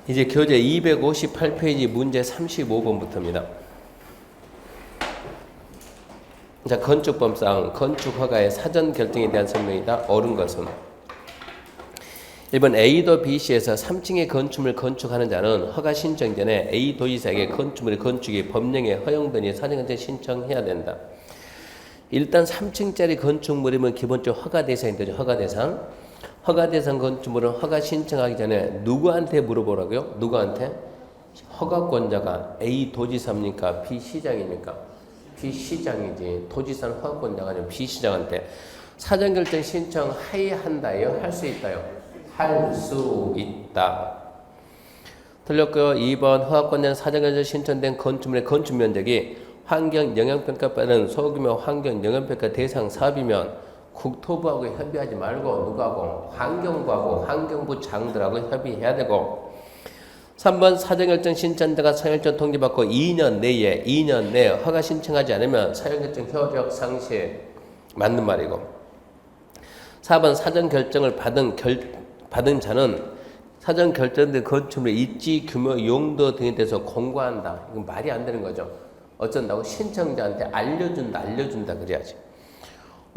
이제 교재 258페이지 문제 35번부터입니다. 자, 건축법상 건축허가의 사전 결정에 대한 설명이다. 옳은 것은 1번 A도 B시에서 3층의 건축물을 건축하는 자는 허가 신청 전에 A 도지사에게 건축물의 건축이 법령에 허용되니 사전결정 신청해야 된다. 일단 3층짜리 건축물이면 기본적으로 허가 대상이 되죠. 허가 대상. 허가 대상 건축물은 허가 신청하기 전에 누구한테 물어보라고요? 누구한테? 허가권자가 A 도지사입니까? B 시장입니까? B 시장이지. 도지사는 허가권자가 아니고 B 시장한테 사전결정 신청해야 한다요? 할 수 있다요? 할 수 있다. 틀렸고요. 2번 허가권자는 사전결정 신청된 건축물의 건축 면적이 환경영향평가 받은 소규모 환경영향평가 대상 사업이면 국토부하고 협의하지 말고 누구하고? 환경부하고 환경부 장들하고 협의해야 되고 3번 사전결정 신청자가 사전결정 통지받고 2년 내에 허가 신청하지 않으면 사전결정 효력 상실 맞는 말이고 4번 사전결정을 받은 자는 사전결정된 건축물의 입지, 규모, 용도 등에 대해서 공고한다. 이건 말이 안 되는 거죠. 어쩐다고? 신청자한테 알려준다 그래야지.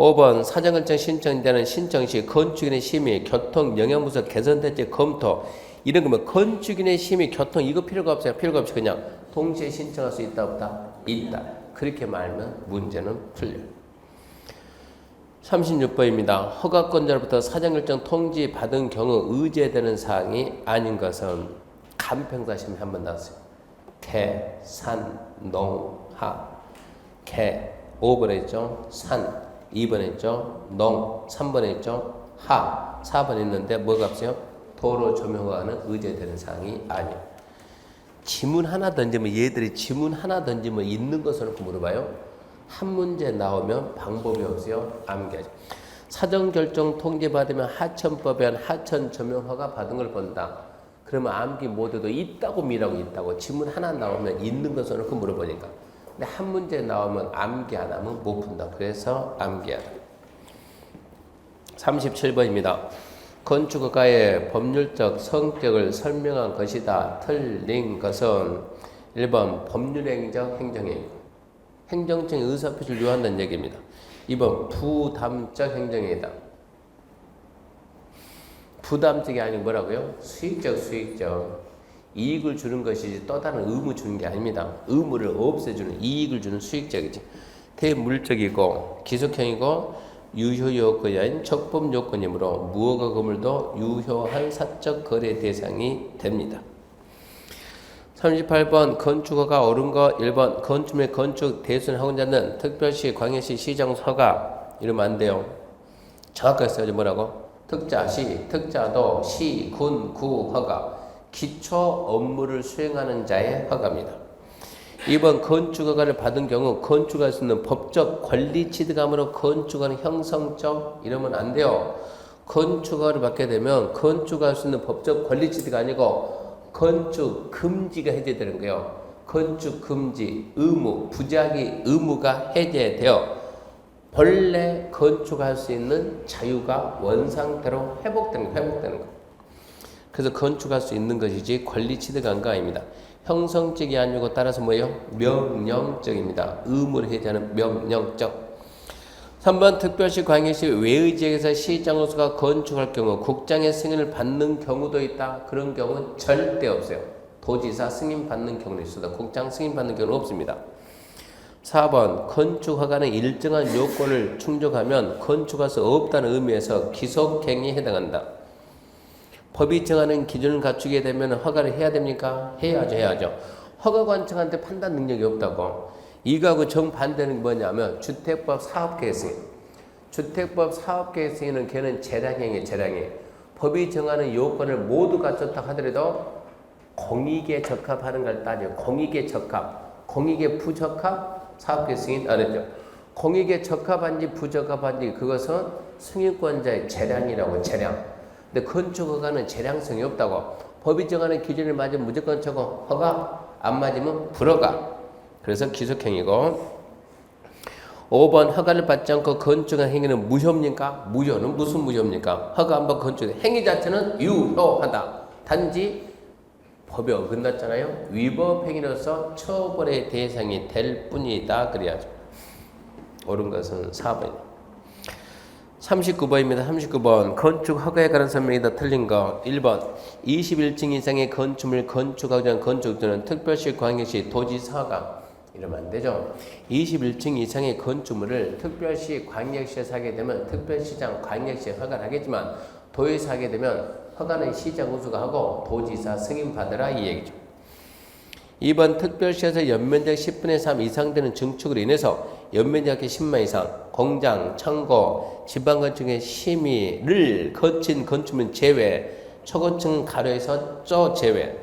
5번 사전결정 신청자는 신청 시 건축인의 심의, 교통, 영향분석, 개선대책 검토 이런 거면 건축인의 심의, 교통 이거 필요가 없어요. 필요가 없이 그냥 동시에 신청할 수 있다 없다? 있다. 그렇게 말하면 문제는 풀려요. 36번입니다. 허가권자로부터 사전결정 통지 받은 경우 의제되는 사항이 아닌 것은 간평사 시험에 한번 나왔어요. 개, 산, 농, 하. 개 5번에 있죠. 산 2번에 있죠. 농 3번에 있죠. 하 4번에 있는데 뭐가 없어요? 도로 조명허가는 의제되는 사항이 아니에요. 지문 하나 던지면 얘들이 지문 하나 던지면 있는 것을 놓고 물어봐요. 한 문제 나오면 방법이 없어요. 암기하죠. 사전결정 통지받으면 하천법에 한 하천 조명허가 받은 걸 본다. 그러면 암기 모두도 있다고 미라고 있다고 지문 하나 나오면 있는 것을 놓고 물어보니까 근데 한 문제 나오면 암기 안 하면 못 푼다. 그래서 암기하라. 37번입니다. 건축허가의 법률적 성격을 설명한 것이다. 틀린 것은 1번 법률행위적 행정행위. 행정적인 의사표시를 요한다는 얘기입니다. 2번 부담적 행정행위다. 부담적이 아니고 뭐라고요? 수익적. 이익을 주는 것이지 또 다른 의무 주는 게 아닙니다. 의무를 없애주는 이익을 주는 수익적이지. 대물적이고 기속형이고 유효 요건이 아닌 적법 요건이므로 무허가 건물도 유효한 사적 거래 대상이 됩니다. 38번 건축허가 옳은 거 1번 건축물 건축 대수는 하고자는 특별시, 광역시, 시장 허가 이러면 안 돼요. 정확하게 써야지. 뭐라고? 특자시, 특자도, 시, 군, 구 허가 기초 업무를 수행하는 자의 허가입니다. 2번 건축허가를 받은 경우 건축할 수 있는 법적 권리 취득함으로 건축하는 형성적 이러면 안 돼요. 건축허가를 받게 되면 건축할 수 있는 법적 권리 취득이 아니고 건축 금지가 해제되는 거예요. 건축 금지 의무 부작위 의무가 해제되어 본래 건축할 수 있는 자유가 원상태로 회복되는 거. 그래서 건축할 수 있는 것이지 권리 취득한 거 아닙니다. 형성적이 아니고 따라서 뭐예요? 명령적입니다. 의무를 해제하는 명령적. 3번 특별시, 광역시 외의 지역에서 시장호수가 건축할 경우 국장의 승인을 받는 경우도 있다. 그런 경우는 절대 없어요. 도지사 승인 받는 경우는 있어도 국장 승인 받는 경우는 없습니다. 4번 건축허가는 일정한 요건을 충족하면 건축할 수 없다는 의미에서 기속행위에 해당한다. 법이 정하는 기준을 갖추게 되면 허가를 해야 됩니까? 해야죠. 허가관청한테 판단 능력이 없다고. 이거하고 정반대는 뭐냐면 주택법 사업계획 승인. 주택법 사업계획 승인은 걔는 재량행위. 법이 정하는 요건을 모두 갖췄다 하더라도 공익에 적합하는 걸 따져요. 공익에 적합. 공익에 부적합 사업계획 승인 안 했죠. 공익에 적합한지 부적합한지 그것은 승인권자의 재량이라고. 근데 건축허가는 재량성이 없다고. 법이 정하는 기준을 맞으면 무조건 저거 허가, 안 맞으면 불허가. 그래서 기속행위고. 5번 허가를 받지 않고 건축한 행위는 무효입니까? 무효는 무슨 무효입니까? 허가 안 받고 건축한 행위 자체는 유효하다. 단지 법에 어긋났잖아요. 위법 행위로서 처벌의 대상이 될 뿐이다. 그래야죠. 옳은 것은 4번입니다. 39번입니다. 39번. 건축 허가에 관한 설명이다. 틀린 거. 1번. 21층 이상의 건축물 건축하고자 하는 건축주는 특별시 광역시 도지사 허가. 이러면 안 되죠. 21층 이상의 건축물을 특별시 광역시에서 하게 되면 특별시장 광역시에 허가를 하겠지만 도에서 하게 되면 허가는 시장 우수가 하고 도지사 승인 받으라 이 얘기죠. 2번. 특별시에서 연면적 10분의 3 이상 되는 증축으로 인해서 연면적이 10만 이상 공장, 창고, 지방건축의 심의를 거친 건축물 제외, 초고층 가로에서 저 제외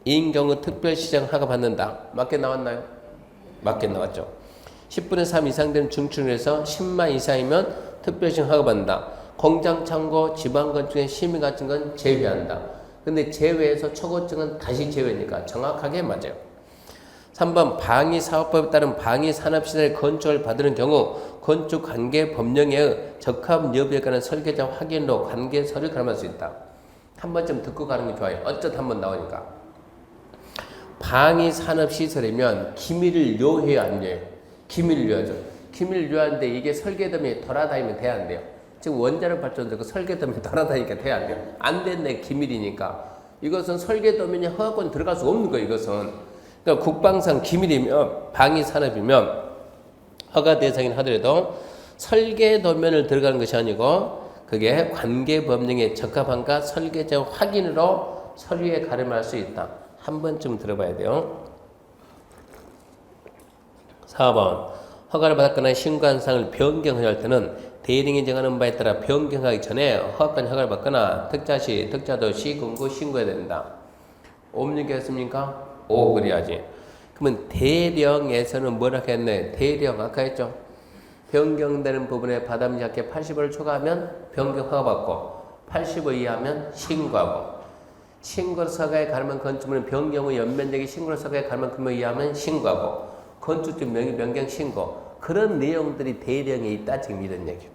인 경우 특별시장 허가 받는다. 맞게 나왔나요? 맞게 나왔죠. 10분의 3 이상 되는 증축으로 해서 10만 이상이면 특별시장 허가 받는다. 공장, 창고, 지방건축의 심의 같은 건 제외한다. 근데 제외해서 초고층은 다시 제외니까 정확하게 맞아요. 3번. 방위사업법에 따른 방위산업시설 건축을 받는 경우 건축관계법령에 적합 여부에 관한 설계자 확인으로 관계서를 가름할 수 있다. 한 번쯤 듣고 가는 게 좋아요. 어쩌다 한번 나오니까. 방위산업시설이면 기밀을 요해야 안 요해요? 기밀을 요하죠. 기밀을 요하는데 이게 설계도면이 돌아다니면 돼야 안 돼요. 지금 원자력 발전소 그 설계도면이 돌아다니니까 돼야 안 돼요. 안 됐네. 기밀이니까. 이것은 설계도면이 허가권 들어갈 수 없는 거예요. 이것은. 그러니까 국방상 기밀이면 방위산업이면 허가 대상인 하더라도 설계도면을 들어가는 것이 아니고 그게 관계법령에 적합한가 설계자 확인으로 서류에 가름할 수 있다. 한 번쯤 들어봐야 돼요. 4번. 허가를 받았거나 신고한 사항을 변경할 때는 대리인이 정하는 바에 따라 변경하기 전에 허가권 허가를 받거나 특자시, 특자도 시군구 신고해야 된다. 옴니겠습니까? 오 그래야지. 그러면 대령에서는 뭐라 했네? 대령 아까 했죠. 변경되는 부분에 바닥 약게 80을 초과하면 변경 허가받고 85 이하면 신고하고 신고서가에 가르면 건축물은 변경 후 연면적이 신고서가에 가르면 금액 이하면 신고하고 건축주 명의 변경 신고 그런 내용들이 대령에 있다 지금 이런 얘기죠.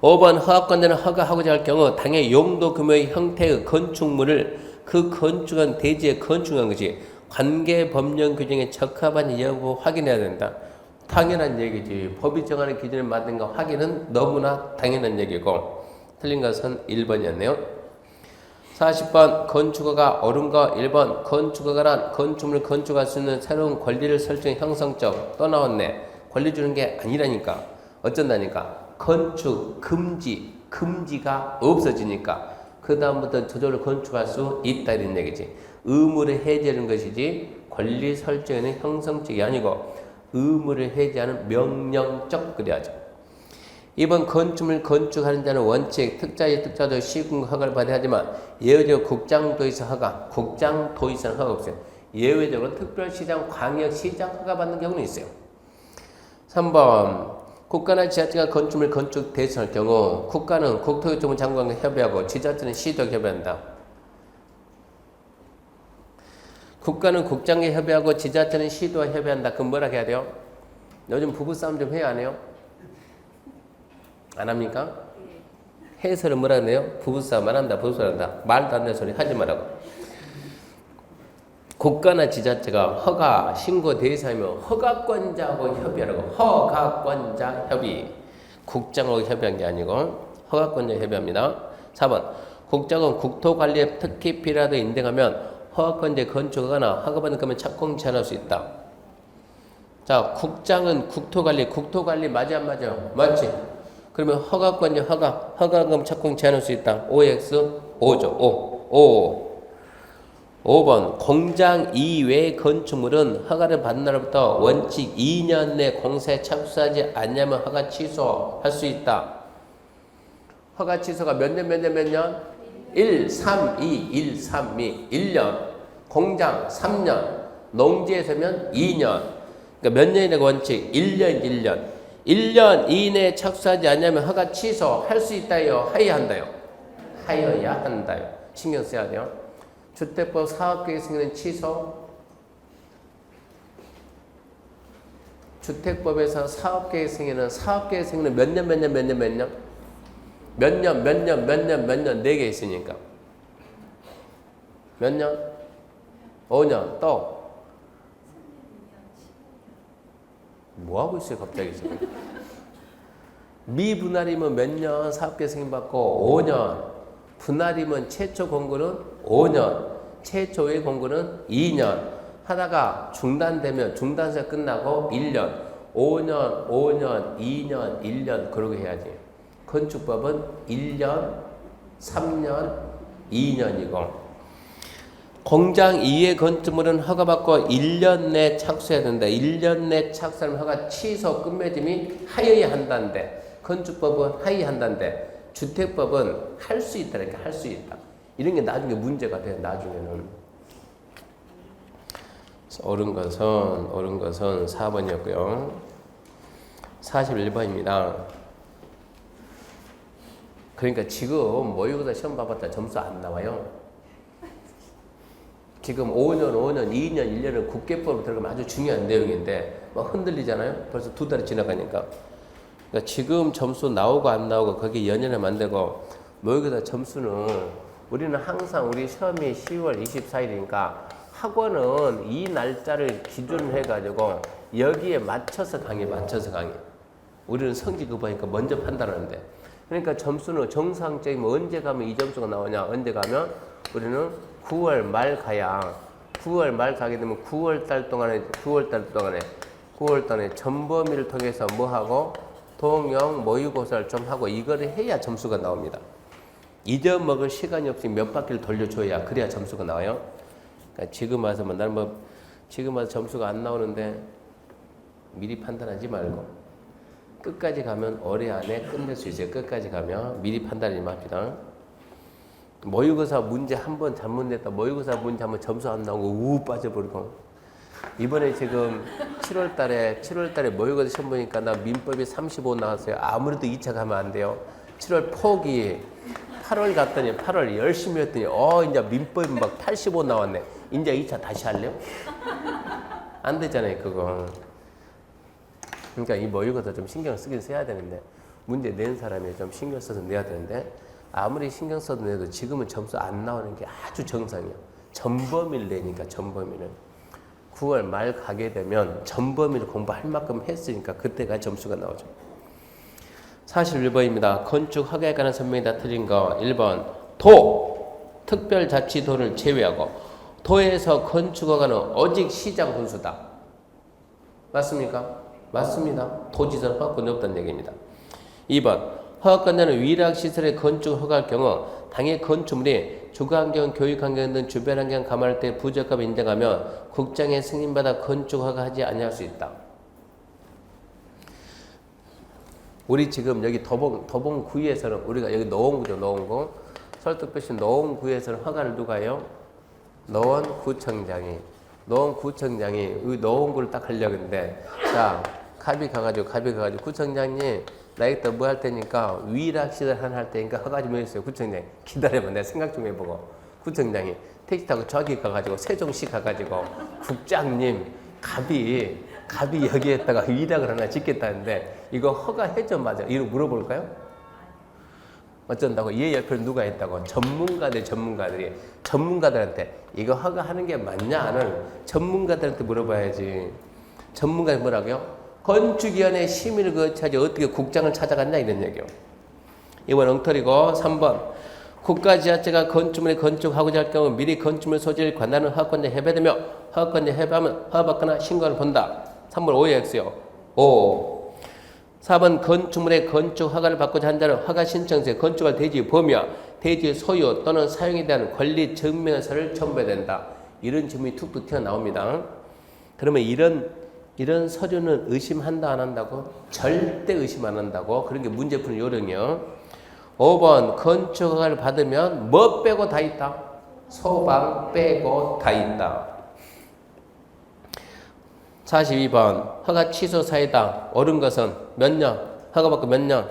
5번. 허가권자는 허가하고자 할 경우 당해 용도 규모의 형태의 건축물을 그 건축한 대지에 건축한 것이 관계법령 규정에 적합한 여부 확인해야 된다. 당연한 얘기지. 법이 정하는 기준에 맞는가 확인은 너무나 당연한 얘기고 틀린 것은 1번이었네요. 40번. 건축허가 옳은 거 1번. 건축허가란 건축물을 건축할 수 있는 새로운 권리를 설정해 형성적 또 나왔네. 권리 주는 게 아니라니까. 어쩐다니까. 건축 금지가 없어지니까 그 다음부터 저절로 건축할 수 있다 이런 얘기지. 의무를 해제하는 것이지 권리 설정에는 형성적이 아니고 의무를 해제하는 명령적 그래야죠. 2번. 건축물 건축하는 자는 원칙 특자의 특자도 시군 허가를 받아야 하지만 예외적으로 국장도의사 허가, 국장도의사는 허가 없어요. 예외적으로 특별시장, 광역시장 허가 받는 경우는 있어요. 3번. 국가나 지자체가 건축물 건축 대수할 경우 국가는 국토교통부 장관과 협의하고 지자체는 시도와 협의한다. 국가는 국장과 협의하고 지자체는 시도와 협의한다. 그럼 뭐라 해야 돼요? 요즘 부부싸움 좀 해요? 안 해요? 안 합니까? 해설은 뭐라 그래요? 부부싸움 안 한다. 부부싸움 한다. 말도 안 되는 소리 하지 말라고. 국가나 지자체가 허가 신고 대상이면 허가권자하고 협의하라고. 허가권자 협의. 국장하고 협의한 게 아니고 허가권자 협의합니다. 4번. 국장은 국토관리에 특히 필요하다고 인정하면 허가권자 건축하거나 허가받는 거면 착공 제한할 수 있다. 자, 국장은 국토관리 맞아 안 맞아? 맞지? 그러면 허가권자 허가금 착공 제한할 수 있다. OX 5죠. 5. 5번. 공장 이외의 건축물은 허가를 받는 날부터 원칙 2년 내 공사에 착수하지 않냐면 허가 취소할 수 있다. 허가 취소가 몇 년? 1, 3, 2, 1년. 공장 3년. 농지에서면 2년. 그러니까 몇 년이라고 원칙? 1년. 1년 이내에 착수하지 않냐면 허가 취소할 수 있다요? 하여야 한다요? 하여야 한다요. 신경 써야 돼요. 주택법 사업계획 승인은 취소. 주택법에서 사업계획 승인은 몇 년? 몇 년? 4개 있으니까. 몇 년? 5년. 또? 뭐 하고 있어요, 갑자기 지금? 미분할이면 몇 년 사업계 승인받고 5년. 분할이면 최초 공고는 5년. 최초의 공고는 2년. 하다가 중단되면 중단세 끝나고 1년. 5년, 5년, 2년, 1년 그러고 해야지. 건축법은 1년, 3년, 2년이고 공장 2의 건축물은 허가받고 1년 내 착수해야 된다. 1년 내 착수하면 허가 취소 끝맺음이 하여야 한다는데 건축법은 하여한다는데 주택법은 할 수 있다니까 할 수 있다. 이런 게 나중에 문제가 돼요. 나중에는. 옳은 것은 4번이었고요. 41번입니다. 그러니까 지금 모의고사 시험 봐봤자 점수 안 나와요. 지금 5년, 2년, 1년은 국계법으로 들어가면 아주 중요한 내용인데 막 흔들리잖아요. 벌써 2달이 지나가니까. 그러니까 지금 점수 나오고 안 나오고 거기에 연연하면 안 되고 모의고사 점수는 우리는 항상 우리 시험이 10월 24일이니까 학원은 이 날짜를 기준으로 해가지고 여기에 맞춰서 강의. 우리는 성적을 보니까 먼저 판단하는데 그러니까 점수는 정상적이면 언제 가면 이 점수가 나오냐. 언제 가면 우리는 9월 말 가야 9월 말 가게 되면 9월 달 동안에 전범위를 통해서 뭐 하고 동영 모의고사를 좀 하고 이거를 해야 점수가 나옵니다. 잊어먹을 시간이 없이 몇 바퀴를 돌려줘야 그래야 점수가 나와요. 그러니까 지금 와서 지금 와서 점수가 안 나오는데 미리 판단하지 말고 끝까지 가면 올해 안에 끝낼 수 있어요. 끝까지 가면 미리 판단하지 맙시다. 모의고사 문제 한 번 잘못냈다. 모의고사 문제 한번 점수 안 나오고 우 빠져버리고 이번에 지금 7월 달에 모의고사 시험 보니까 나 민법이 35 나왔어요. 아무래도 2차 가면 안 돼요. 7월 포기 8월 갔더니 8월 열심히 했더니 이제 민법이 막 85 나왔네. 이제 2차 다시 할래요? 안 되잖아요, 그거. 그러니까 이 모의고사 좀 신경 쓰긴 써야 되는데 문제 낸 사람이 좀 신경 써서 내야 되는데 아무리 신경 써도 내도 지금은 점수 안 나오는 게 아주 정상이에요. 전범위를 내니까 전범위를 9월 말 가게 되면 전범위를 공부할 만큼 했으니까 그때가 점수가 나오죠. 41번입니다. 건축 허가에 관한 설명이 다 틀린 거 1번 특별자치도를 제외하고 도에서 건축 허가는 오직 시장 군수다. 맞습니까? 맞습니다. 도지사는 허가권이 없다는 얘기입니다. 2번 허가권자는 위락시설의 건축 허가할 경우 당해 건축물이 주거환경, 교육환경 등 주변환경 감안할 때 부적합을 인정하면 국장의 승인받아 건축 허가하지 아니할 수 있다. 우리 지금 여기 도봉구에서는 우리가 여기 노원구죠. 노원구. 설득표시 노원구에서는 허가를 누가 해요? 노원구청장이 노원구를 딱 하려고 했는데 자 갑이 가가지고 구청장님 나 이따 뭐 할 테니까 위락시설 하나 할 테니까 허가 좀 해주세요. 구청장이 기다려봐. 내가 생각 좀 해보고 구청장이 택시 타고 저기 가가지고 세종시 가가지고 국장님 갑이 여기에다가 위락을 하나 짓겠다는데 이거 허가해줘 맞아? 이러고 물어볼까요? 어쩐다고? 얘 옆에 누가 했다고? 전문가들한테 이거 허가하는 게 맞냐는 전문가들한테 물어봐야지. 전문가는 뭐라고요? 건축위원회 심의를 거쳐야지 어떻게 국장을 찾아갔냐 이런 얘기요. 이번 엉터리고 3번 국가지자체가 건축물에 건축하고자 할 경우 미리 건축물 소지를 관할하는 허가권자 해배되며 허가권자 해배하면 허가받거나 신고를 본다. 3번 오해 X요. 5. 4번 건축물의 건축 허가를 받고자 한 자는 허가 신청서에 건축할 대지의 범위와 대지의 소유 또는 사용에 대한 권리 증명서를 첨부해야 된다. 이런 질문이 툭툭 튀어나옵니다. 그러면 이런 서류는 의심한다 안 한다고? 절대 의심 안 한다고. 그런 게 문제 푸는 요령이요. 5번 건축 허가를 받으면 뭐 빼고 다 있다? 소방 빼고 다 있다. 42번 허가 취소 사유다. 옳은 것은 몇 년? 허가받고 몇 년?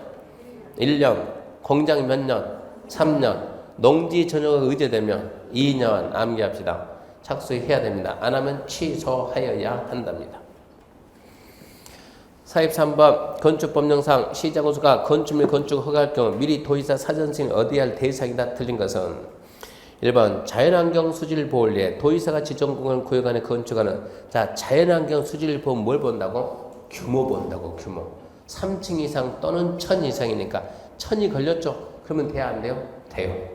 1년. 공장 몇 년? 3년. 농지 전용허가 의제되면 2년. 암기합시다. 착수해야 됩니다. 안 하면 취소하여야 한답니다. 43번 건축법령상 시장군수가 건축물 건축 허가할 경우 미리 도지사 사전승인을 얻어야 할 대상이다. 틀린 것은 1번 자연환경 수질보호에 도의사가 지정공간을 구역안에 건축하는 자 자연환경 수질보호 뭘 본다고? 규모 본다고 규모 3층 이상 또는 1000 이상이니까 1000이 걸렸죠? 그러면 돼야 안 돼요? 돼요.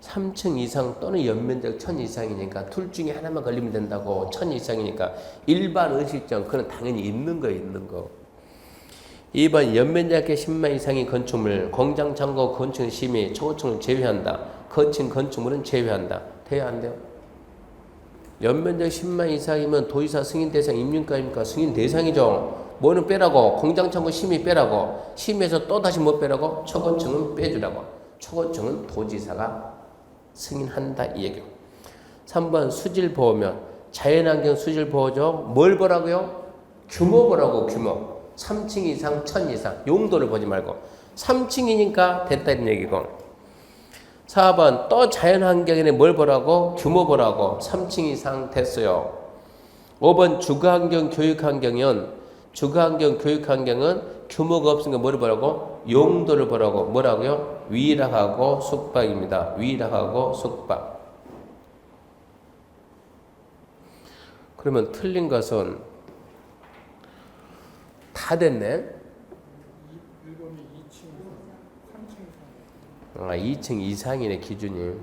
3층 이상 또는 연면적 1000 이상이니까 둘 중에 하나만 걸리면 된다고 1000 이상이니까 일반 의식적 그건 당연히 있는 거 있는 거 2번 연면적의 10만 이상의 건축물 공장 창고 건축 심의 초고층을 제외한다. 거친 건축물은 제외한다. 돼야 안 돼요? 연면적 10만 이상이면 도의사 승인 대상 임윤가입니까? 승인 대상이죠. 뭐는 빼라고? 공장 창고 심의 빼라고. 심의에서 또 다시 뭐 빼라고? 초고층은 빼주라고. 초고층은 도지사가 승인한다 이 얘기고. 3번 수질보호면 자연환경 수질보호죠. 뭘 보라고요? 규모 보라고 규모. 3층 이상 1000 이상 용도를 보지 말고 3층이니까 됐다 이런 얘기고 4번 또 자연환경에 뭘 보라고? 규모 보라고 3층 이상 됐어요. 5번 주거환경 교육환경은 주거환경 교육환경은 규모가 없으니까 뭘 보라고? 용도를 보라고 뭐라고요? 위락하고 숙박입니다. 위락하고 숙박. 그러면 틀린 것은 다 됐네. 1번이 2층, 3층 이상. 2층 이상이네 기준이.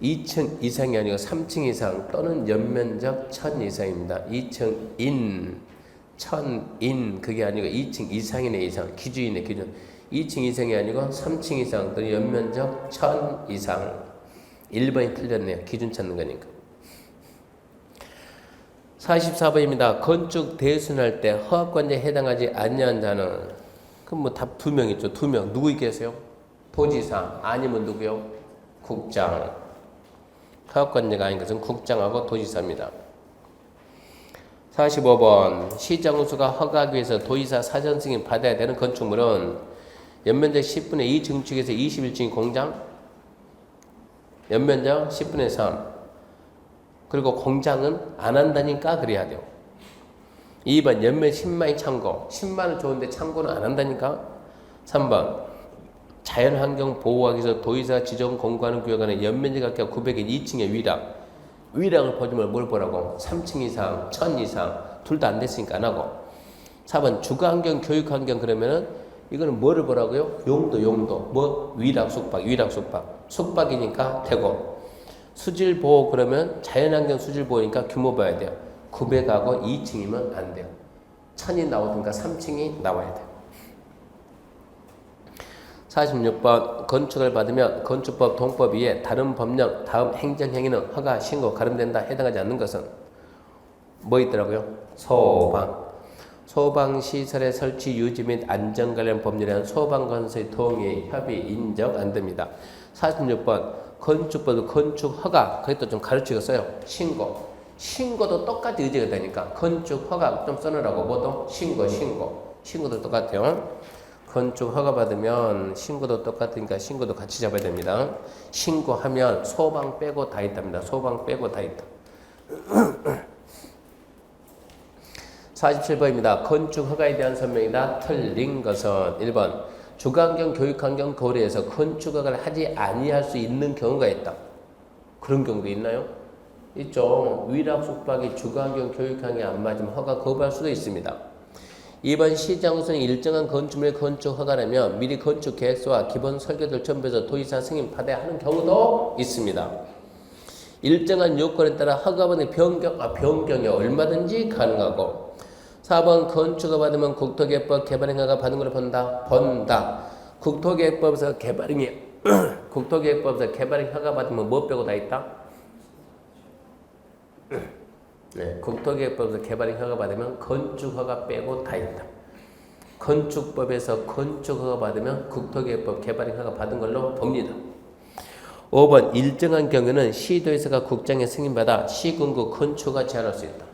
2층 이상이 아니고 3층 이상 또는 연면적 1000 이상입니다. 2층 인, 1000인 그게 아니고 2층 이상이네 이상. 기준이네 기준. 2층 이상이 아니고 3층 이상 또는 연면적 1000 이상. 1번이 틀렸네요. 기준 찾는 거니까. 44번입니다. 건축 대순할 때 허가권자에 해당하지 아니한 자는 그럼 뭐 답 2명 있죠. 2명. 누구 있겠어요? 도지사 아니면 누구요? 국장. 허가권자가 아닌 것은 국장하고 도지사입니다. 45번 시정수가 허가하기 위해서 도지사 사전 승인 받아야 되는 건축물은 연면적 10분의 2 증축에서 21층의 공장 연면적 10분의 3 그리고 공장은 안 한다니까 그래야 돼요. 2번 연면 10만의 창고 10만은 좋은데 창고는 안 한다니까. 3번 자연환경 보호하기 위해서 도의사 지정 공간을 구역하는 연면적 각각 900인 2층의 위락 위락을 보지만 뭘 보라고? 3층 이상 1000 이상 둘 다 안 됐으니까 안 하고. 4번 주거환경 교육환경 그러면은 이거는 뭐를 보라고요? 용도 뭐 위락 숙박 숙박이니까 되고. 수질보호 그러면 자연환경 수질보호니까 규모 봐야 돼요. 900하고 2층이면 안 돼요. 1000이 나오든가 3층이 나와야 돼요. 46번 건축을 받으면 건축법 동법 위에 다른 법령 다음 행정행위는 허가, 신고, 가름된다 해당하지 않는 것은 뭐 있더라고요? 소방시설의 설치, 유지 및 안전 관련 법률에는 소방건설의 동의, 협의, 인정 안 됩니다. 46번 건축법의 건축 허가 그것도 좀 가르치고 써요. 신고도 똑같이 의지가 되니까 건축 허가 좀 써놓으라고. 뭐도? 신고도 똑같아요. 건축 허가 받으면 신고도 똑같으니까 신고도 같이 잡아야 됩니다. 신고하면 소방 빼고 다 있답니다. 소방 빼고 다 있다. 47번입니다. 건축 허가에 대한 설명이다. 틀린 것은 1번 주거환경 교육환경 고려해서 건축 허가를 하지 아니할 수 있는 경우가 있다. 그런 경우도 있나요? 있죠. 위락 숙박이 주거환경 교육환경에 안 맞으면 허가 거부할 수도 있습니다. 2번 시장우선이 일정한 건축물의 건축 허가라면 미리 건축 계획서와 기본 설계도를 첨부해서 도의사 승인 받아야 하는 경우도 있습니다. 일정한 요건에 따라 허가번의 변경이 얼마든지 가능하고. 4번 건축허가 받으면 국토계획법 개발행위가 받은 걸로 본다. 국토계획법에서 국토계획법에서 개발행위 허가 받으면 뭐 빼고 다 있다? 네, 국토계획법에서 개발행위 허가 받으면 건축허가 빼고 다 있다. 건축법에서 건축허가 받으면 국토계획법 개발행위 허가 받은 걸로 봅니다. 5번 일정한 경우는 시도에서가 국장의 승인받아 시군구 건축허가 제한할 수 있다.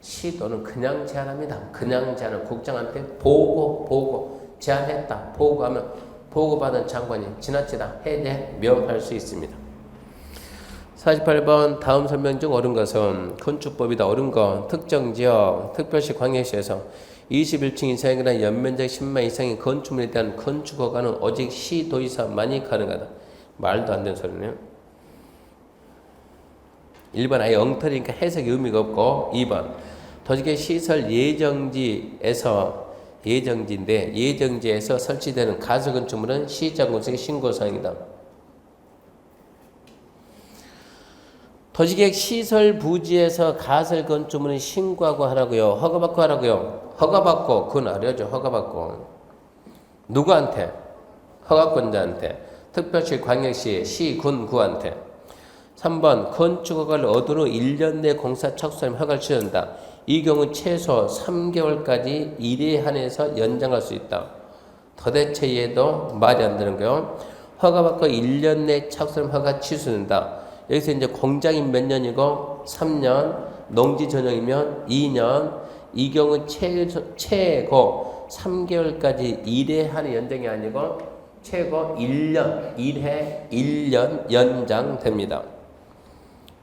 시도는 그냥 제한합니다. 그냥 제한을 국장한테 보고 제한했다. 보고하면 보고받은 장관이 지나치다 해제 명할 수 있습니다. 48번 다음 설명 중 옳은 것은 건축법이다. 옳은 건 특정 지역, 특별시, 광역시에서 21층 이상이거나 연면적 10만 이상의 건축물에 대한 건축 허가는 오직 시도지사만이 가능하다. 말도 안 되는 소리네요. 1번 아예 엉터리니까 해석이 의미가 없고 2번 도시계 시설 예정지인데 예정지에서 설치되는 가설 건축물은 시장군수의 신고사항이다. 도시계획 시설 부지에서 가설 건축물은 신고하고 하라고요. 허가받고 하라고요. 허가받고 그건 알아야죠. 허가받고 누구한테? 허가권자한테. 특별시, 광역시, 시, 군, 구한테. 3번 건축허가를 얻은 후 1년 내 공사 착수하면 허가를 취한다. 이 경우 최소 3개월까지 일에 한해서 연장할 수 있다. 도대체에도 말이 안 되는 거요. 허가받고 1년 내 착수하면 허가 취소된다. 여기서 이제 공장이 몇 년이고 3년, 농지 전용이면 2년, 이 경우 최고 3개월까지 1회 한해 연장이 아니고 최고 1년, 1회 1년 연장됩니다.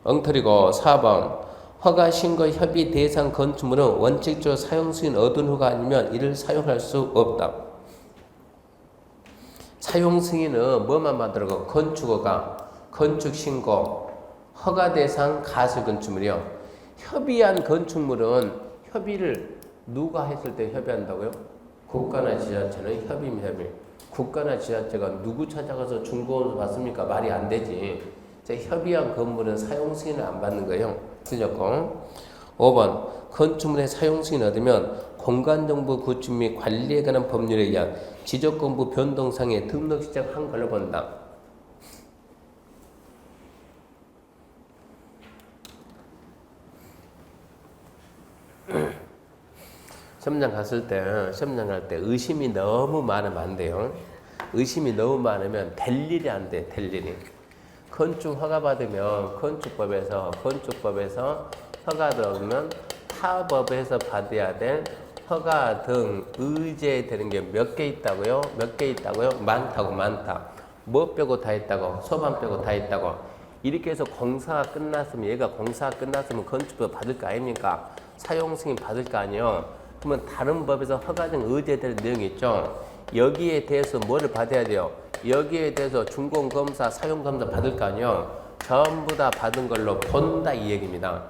엉터리고 4번 허가 신고 협의 대상 건축물은 원칙적으로 사용 승인 얻은 후가 아니면 이를 사용할 수 없다. 사용 승인은 뭐만 받으라고? 건축허가, 건축신고, 허가 대상 가설 건축물이요. 협의한 건축물은 협의를 누가 했을 때 협의한다고요? 국가나 지자체는 협의. 국가나 지자체가 누구 찾아가서 중공을 받습니까? 말이 안 되지. 협의한 건물은 사용 승인을 안 받는 거예요. 틀렸고 5번 건축물의 사용 승인을 얻으면 공간정보 구축 및 관리에 관한 법률에 의한 지적공부 변동상에 등록 시작한 걸로 본다. 시험장 갔을 때 시험장 갈 때 의심이 너무 많으면 안 돼요. 의심이 너무 많으면 될 일이 안 돼. 될 일이. 건축 허가 받으면 건축법에서 허가 들어오면 타법에서 받아야 될 허가 등 의제에 되는 게 몇 개 있다고요? 몇 개 있다고요? 많다. 뭐 빼고 다 있다고? 소방 빼고 다 있다고. 이렇게 해서 공사가 끝났으면 건축법 받을 거 아닙니까? 사용 승인 받을 거 아니에요? 그러면 다른 법에서 허가 등 의제에 대한 내용이 있죠. 여기에 대해서 뭐를 받아야 돼요? 여기에 대해서 준공검사, 사용검사 받을 거 아니에요? 전부 다 받은 걸로 본다 이 얘기입니다.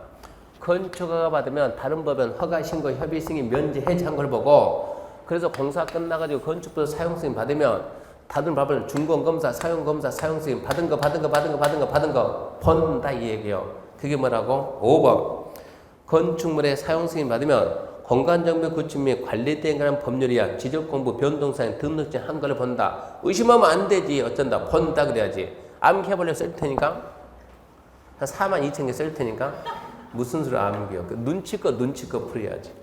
건축허가 받으면 다른 법은 허가, 신고, 협의, 승인, 면제, 해제한 걸 보고 그래서 공사 끝나가지고 건축법 사용 승인 받으면 다른 법은 준공검사, 사용검사, 사용 승인 받은 거 본다 이 얘기예요. 그게 뭐라고? 5번 건축물의 사용 승인 받으면 공간정보 구축 및 관리대에 관한 법률이야 지적공부 변동사항 등록증 한 걸로 본다. 의심하면 안 되지. 어쩐다. 본다 그래야지. 암기해보려고 쓸 테니까 한 42,000개 쓸 테니까 무슨 소리 암기요. 눈치껏 풀어야지.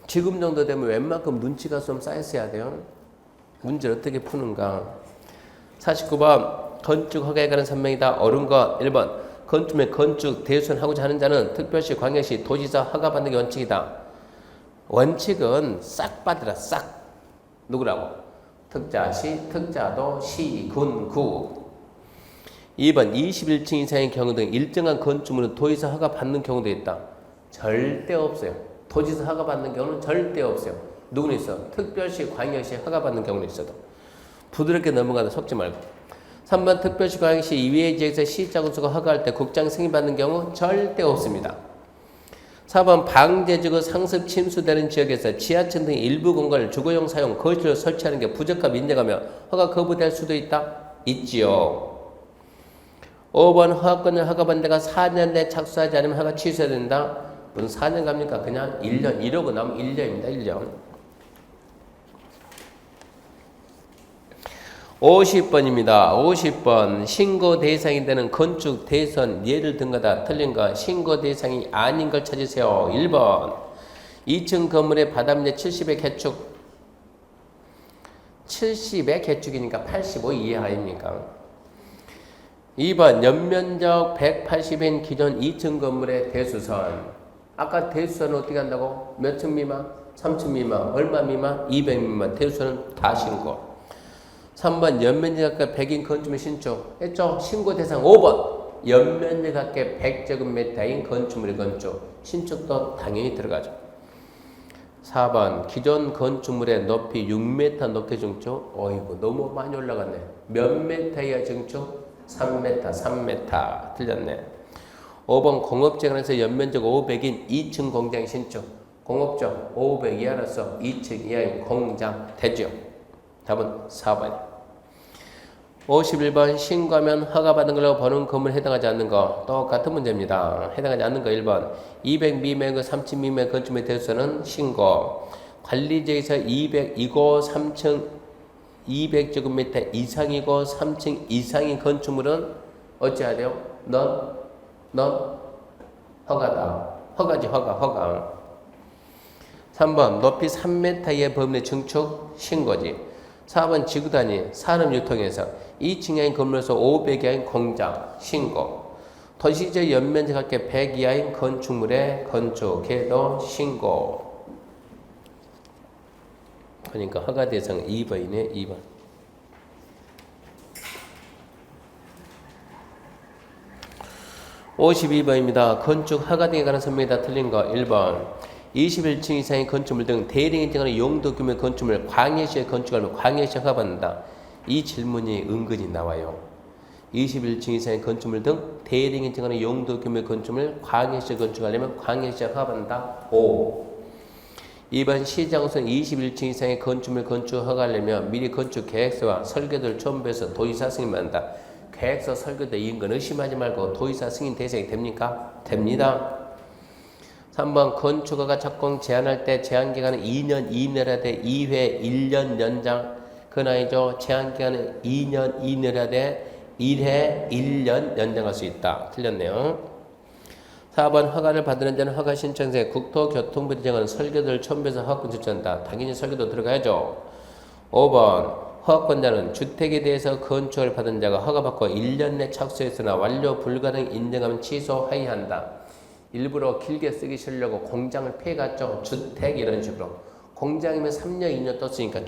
지금 정도 되면 웬만큼 눈치가 좀 쌓였어야 돼요. 문제를 어떻게 푸는가. 49번 건축 허가에 관한 설명이다. 옳은 거 1번 건축물 건축 대수하고자 하는 자는 특별시, 광역시, 도지사 허가 받는 게 원칙이다. 원칙은 싹 받으라. 싹. 누구라고? 특자시, 특자도, 시, 군, 구. 2번 21층 이상의 경우 등 일정한 건축물은 도지사 허가 받는 경우도 있다. 절대 없어요. 도지사 허가 받는 경우는 절대 없어요. 누구는 있어? 특별시, 광역시 허가 받는 경우는 있어도. 부드럽게 넘어가다 속지 말고. 3번 특별시, 광역시 이외의 지역에서 시장군수가 허가할 때 국장 승인받는 경우 절대 없습니다. 4번 방제지구 상습 침수되는 지역에서 지하층 등 일부 공간을 주거용 사용 거실로 설치하는 게 부적합 인정하며 허가 거부될 수도 있다? 있지요. 5번 허가권을 허가받는 데가 4년 내 착수하지 않으면 허가 취소해야 된다. 무슨 4년 갑니까? 그냥 1년 이러고 나면 1년입니다. 1년. 50번입니다. 50번 신고 대상이 되는 건축 대선 예를 든 거다. 틀린 거. 신고 대상이 아닌 걸 찾으세요. 1번 2층 건물의 바닥면 70의 개축 70의 개축이니까 85 이하입니까? 2번 연면적 180인 기존 2층 건물의 대수선. 아까 대수선은 어떻게 한다고? 몇 층 미만? 3층 미만? 얼마 미만? 200 미만. 대수선은 다 신고. 3번 연면적 각각 100인 건축물 신축 했죠? 신고 대상 5번 연면적 각각 100제곱미터인 건축물의 건축 신축도 당연히 들어가죠. 4번 기존 건축물의 높이 6m 높게 증축. 어이구 너무 많이 올라갔네. 몇 m야 증축? 3m. 3m. 틀렸네. 5번 공업재건에서 연면적 500인 2층 공장 신축. 공업적 500 이하로서 2층 이하인 공장 되죠. 답은 4번이야. 51번 신고하면 허가받은 걸로 보는 건물에 해당하지 않는 거 똑같은 문제입니다. 해당하지 않는 거 1번 200 미만이고 3층 미만 건축물에 대해서는 신고. 관리지역에서 200이고 3층 200제곱미터 이상이고 3층 이상인 건축물은 어찌해야 돼요? 넌 허가다. 허가지 허가. 3번 높이 3m 이하의 범위 증축 신고지. 4번 지구단위 산업유통에서 2층 이하인 건물에서 500 이하인 공장 신고. 도시적 연면적 합계 100 이하인 건축물의 건축 개도 신고. 그러니까 허가 대상 2번이네. 2번. 52번입니다. 건축 허가 등에 관한 설명이 다 틀린 거 1번 21층 이상의 건축물 등 대리인 인정하는 용도 규모의 건축물 광해시에 건축하면 광해시 허가받는다. 이 질문이 은근히 나와요. 21층 이상의 건축물 등 대리인 인정하는 용도 규모의 건축물 광해시에 건축하려면 광해시 허가받는다. 5. 2번 시장우선 21층 이상의 건축물 건축 허가하려면 미리 건축 계획서와 설계도를 첨부해서 도지사 승인한다. 계획서 설계도 이런 의심하지 말고 도지사 승인 대상이 됩니까? 됩니다. 3번 건축허가 착공 제한할 때 제한기간은 2년 이내라 돼 2회 1년 연장. 그건 아니죠. 제한기간은 2년 이내라 돼 1회 1년 연장할 수 있다. 틀렸네요. 4번 허가를 받는 자는 허가 신청서에 국토교통부 지정하는 설계도를 첨부해서 허가권 제출한다. 당연히 설계도 들어가야죠. 5번 허가권자는 주택에 대해서 건축을 받은 자가 허가받고 1년 내 착수했으나 완료 불가능 인정하면 취소하여한다. 일부러 길게 쓰기 싫으려고 공장을 피해갔죠. 주택 이런 식으로. 공장이면 3년 2년 떴으니까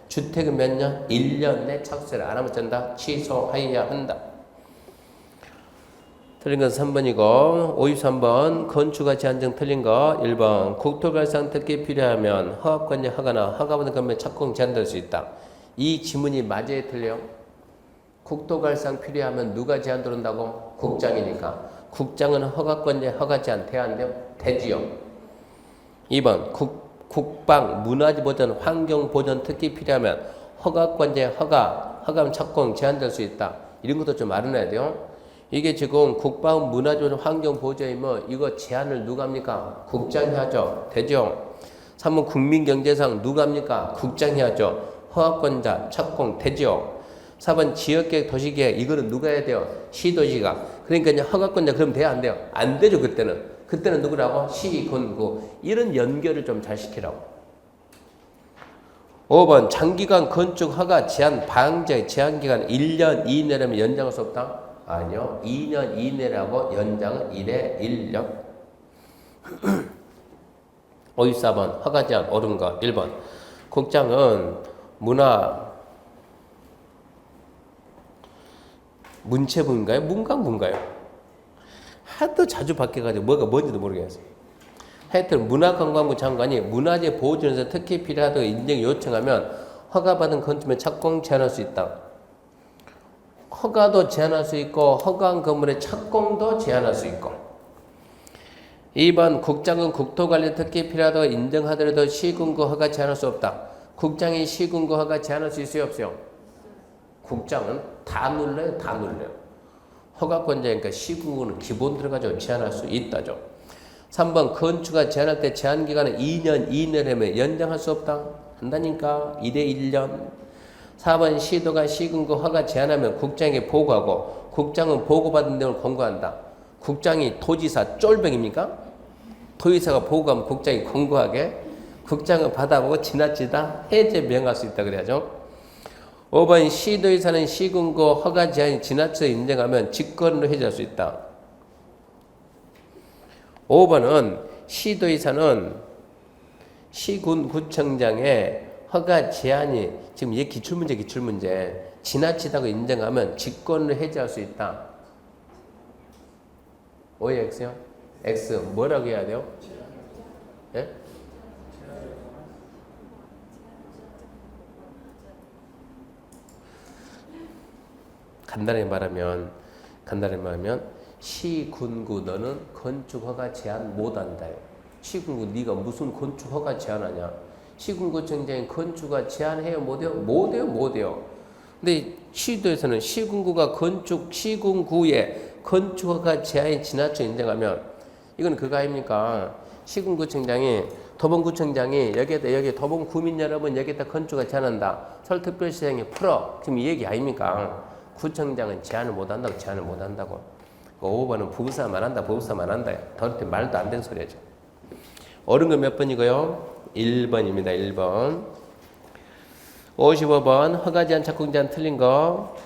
주택은 몇 년? 1년 내 착수를 안 하면 된다. 취소하여야 한다. 틀린 건 3번이고 53번 건축가 제한정 틀린 거 1번 국토발상 특기 필요하면 허가권자 허가나 허가받은 건물에 착공 제한될 수 있다. 이 지문이 맞아야 틀려. 국토발상 필요하면 누가 제한 들어온다고? 국장이니까. 국장은 허가권자 허가 제한 돼야 안 돼요? 되지요. 2번 국방 문화재 보전 환경 보전 특기 필요하면 허가권자 허가하면 착공 제한될 수 있다. 이런 것도 좀 알아놔야 돼요. 이게 지금 국방 문화재 환경 보전이면 이거 제한을 누가 합니까? 국장이 하죠. 되죠. 3번 국민경제상 누가 합니까? 국장이 하죠. 허가권자 착공 되죠. 4번 지역계획 도시계획 이거는 누가 해야 돼요? 시도시가. 그러니까 이제 허가권자 그럼 돼야 안 돼요? 안 되죠. 그때는 누구라고? 시군구. 이런 연결을 좀 잘 시키라고. 5번 장기간 건축 허가 제한 방제 제한기간 1년 이내라면 연장할 수 없다? 아니요. 2년 이내라고 연장은 1회 1년. 54번 허가 제한 옳은 거 1번 국장은 문체부인가요? 문광부인가요? 하도 자주 바뀌어가지고 뭐가 뭔지도 모르겠어요. 하여튼 문화관광부 장관이 문화재 보존에서 특히 필요하다고 인정 요청하면 허가받은 건축물에 착공 제한할 수 있다. 허가도 제한할 수 있고 허가한 건물의 착공도 제한할 수 있고. 2번 국장은 국토관리 특히 필요하다고 인정하더라도 시군구 허가 제한할 수 없다. 국장이 시군구 허가 제한할 수 있어요? 없어요? 국장은 다 눌러요. 허가권자니까 시군구는 기본 들어가지고 제한할 수 있다죠. 3번 건축가 제한할 때 제한기간은 2년 이내라면 연장할 수 없다. 한다니까 1회 1년. 4번 시도가 시군구 허가 제한하면 국장에게 보고하고 국장은 보고받은 내용을 공고한다. 국장이 도지사 쫄병입니까? 도지사가 보고하면 국장이 공고하게. 국장은 받아보고 지나치다 해제 명할 수 있다 그래야죠. 5번 시도의사는 시군구 허가 제한이 지나쳐 인정하면 직권으로 해제할 수 있다. 5번은 시도의사는 시군구청장의 허가 제한이 지금 얘 기출문제 지나치다고 인정하면 직권으로 해제할 수 있다. O의 X요? X 뭐라고 해야 돼요? 예? 간단히 말하면 시군구 너는 건축허가 제한 못한다요. 시군구 네가 무슨 건축허가 제한하냐? 시군구청장이 건축허가 제한해요 못해요? 못해요. 근데 시도에서는 시군구가 시군구의 건축허가 제한이 지나쳐 인정하면 이건 그거 아닙니까? 시군구청장이 도봉구청장이 여기 도봉구민 여러분 여기다 건축허가 제한한다. 서울특별시장이 풀어. 지금 이 얘기 아닙니까? 구청장은 제한을 못한다고. 5번은 부부싸움만 한다. 더럽게 말도 안 되는 소리죠. 옳은 거 몇 번이고요? 1번입니다. 1번. 55번 허가 제한 착공 제한 틀린 거.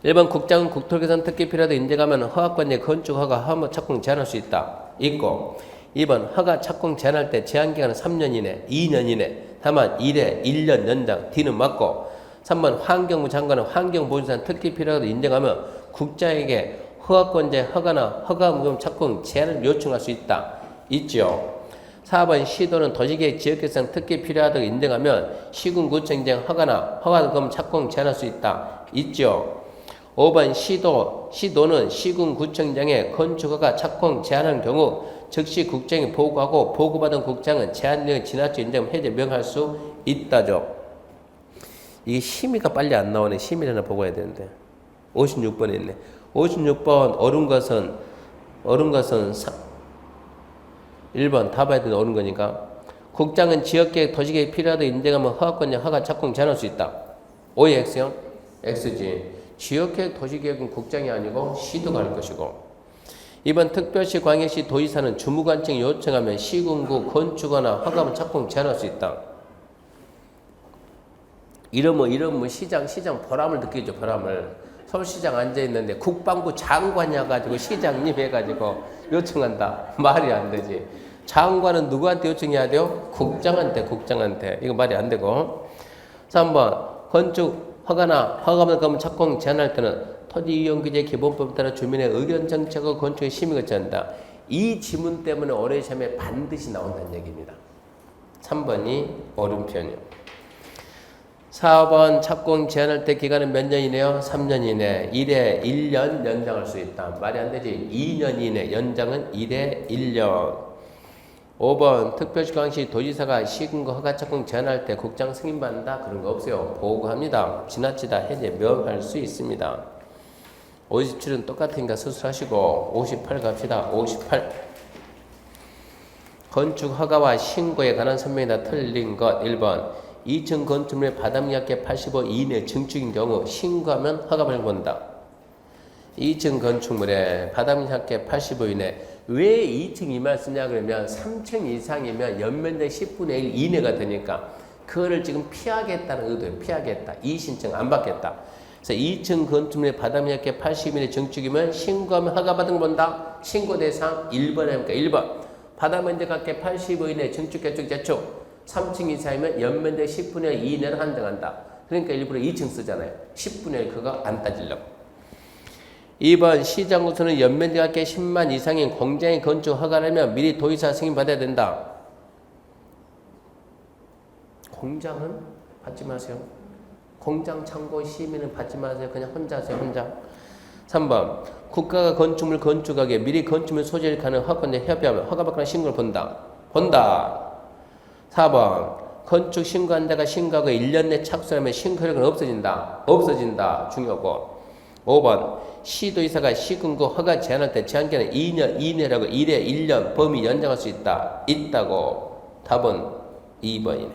1번 국장은 국토개선 특기 필요하다 인정하면 허가권의 건축 허가 허가 착공 제한할 수 있고 2번 허가 착공 제한할 때 제한기간은 3년 이내 2년 이내 다만 1년 연장 D는 맞고 3번 환경부 장관은 환경보존산 특기 필요하다 인정하면 국장에게 허가권제 허가나 허가무금 착공 제한을 요청할 수 있죠. 4번 시도는 도시계획 지역개선 특기 필요하다고 인정하면 시군구청장 허가나 허가금 착공 제한할 수 있죠. 5번 시도는 시군구청장의 건축허가 착공 제한하는 경우 즉시 국장이 보고하고 보고받은 국장은 제한력이 지나쳐 인정하면 해제 명할 수 있다죠. 이게 심의가 빨리 안 나오네. 심의를 하나 보고 해야 되는데 56번에 있네. 56번 옳은 것은 1번 다 봐야 되는 옳은 거니까 국장은 지역계획 도시계획 필요하다고 인정하면 허가권자 허가 착공 제한할 수 있다. O의 X요? X지. 지역계획 도시계획은 국장이 아니고 시도가 할 것이고 2번 특별시 광역시 도지사는 주무관청 요청하면 시군구 건축허나 허가문 착공 제한할 수 있다. 이러면 시장 보람을 느끼죠. 보람을. 서울시장 앉아있는데 국방부 장관이어가지고 시장님 해가지고 요청한다. 말이 안 되지. 장관은 누구한테 요청해야 돼요? 국장한테. 이거 말이 안 되고. 3번 건축 허가나 허가문 착공 제한할 때는 토지이용규제 기본법에 따라 주민의 의견 정책과 건축의 심의가 제한한다. 이 지문 때문에 올해 시험에 반드시 나온다는 얘기입니다. 3번이 옳은 편이요. 4번 착공 제한할 때 기간은 몇 년이네요? 3년 이내. 1에 1년 연장할 수 있다. 말이 안 되지. 2년 이내. 연장은 1에 1년. 5번 특별시 광역시 도지사가 시군구 허가 착공 제한할 때 국장 승인받는다. 그런 거 없어요. 보고합니다. 지나치다 해제 명할 수 있습니다. 57은 똑같으니까 수술하시고 58 갑시다. 58. 건축 허가와 신고에 관한 설명이 다 틀린 것. 1번 2층 건축물의 바닥 약계 85 이내 증축인 경우 신고하면 허가를 본다. 2층 건축물의 바닥 약계 85 이내. 왜 2층 이 말 쓰냐 그러면 3층 이상이면 연면적 10분의 1 이내가 되니까 그거를 지금 피하겠다는 의도예요. 피하겠다. 이 신청 안 받겠다. 그래서 2층 건축물의 바닥 약계 80 이내 증축이면 신고하면 허가받은 걸 본다. 신고 대상 1번 해볼까? 1번 바닥 면적 약계 85 이내 증축 개축 재축 3층 이상이면 연면적 10분의 1 이내를 한정한다. 그러니까 일부러 2층 쓰잖아요. 10분의 1 그거 안 따지려고. 2번 시장구서는 연면적 합계 10만 이상인 공장의 건축 허가라면 미리 도의사 승인 받아야 된다. 공장은 받지 마세요. 공장 창고 시민은 받지 마세요. 그냥 혼자 하세요. 혼자. 3번 국가가 건축물 건축하기에 미리 건축물 소지를 가는 허가권자 협의하면 허가받거나 신고를 본다. 4번 건축 신고한 데가 신고하고 1년 내 착수하면 신고력은 없어진다. 중요하고 5번 시도의사가 시군구 허가 제한할 때 제한기간은 2년 이내라고 1에 1년 범위 연장할 수 있다고. 답은 2번이네.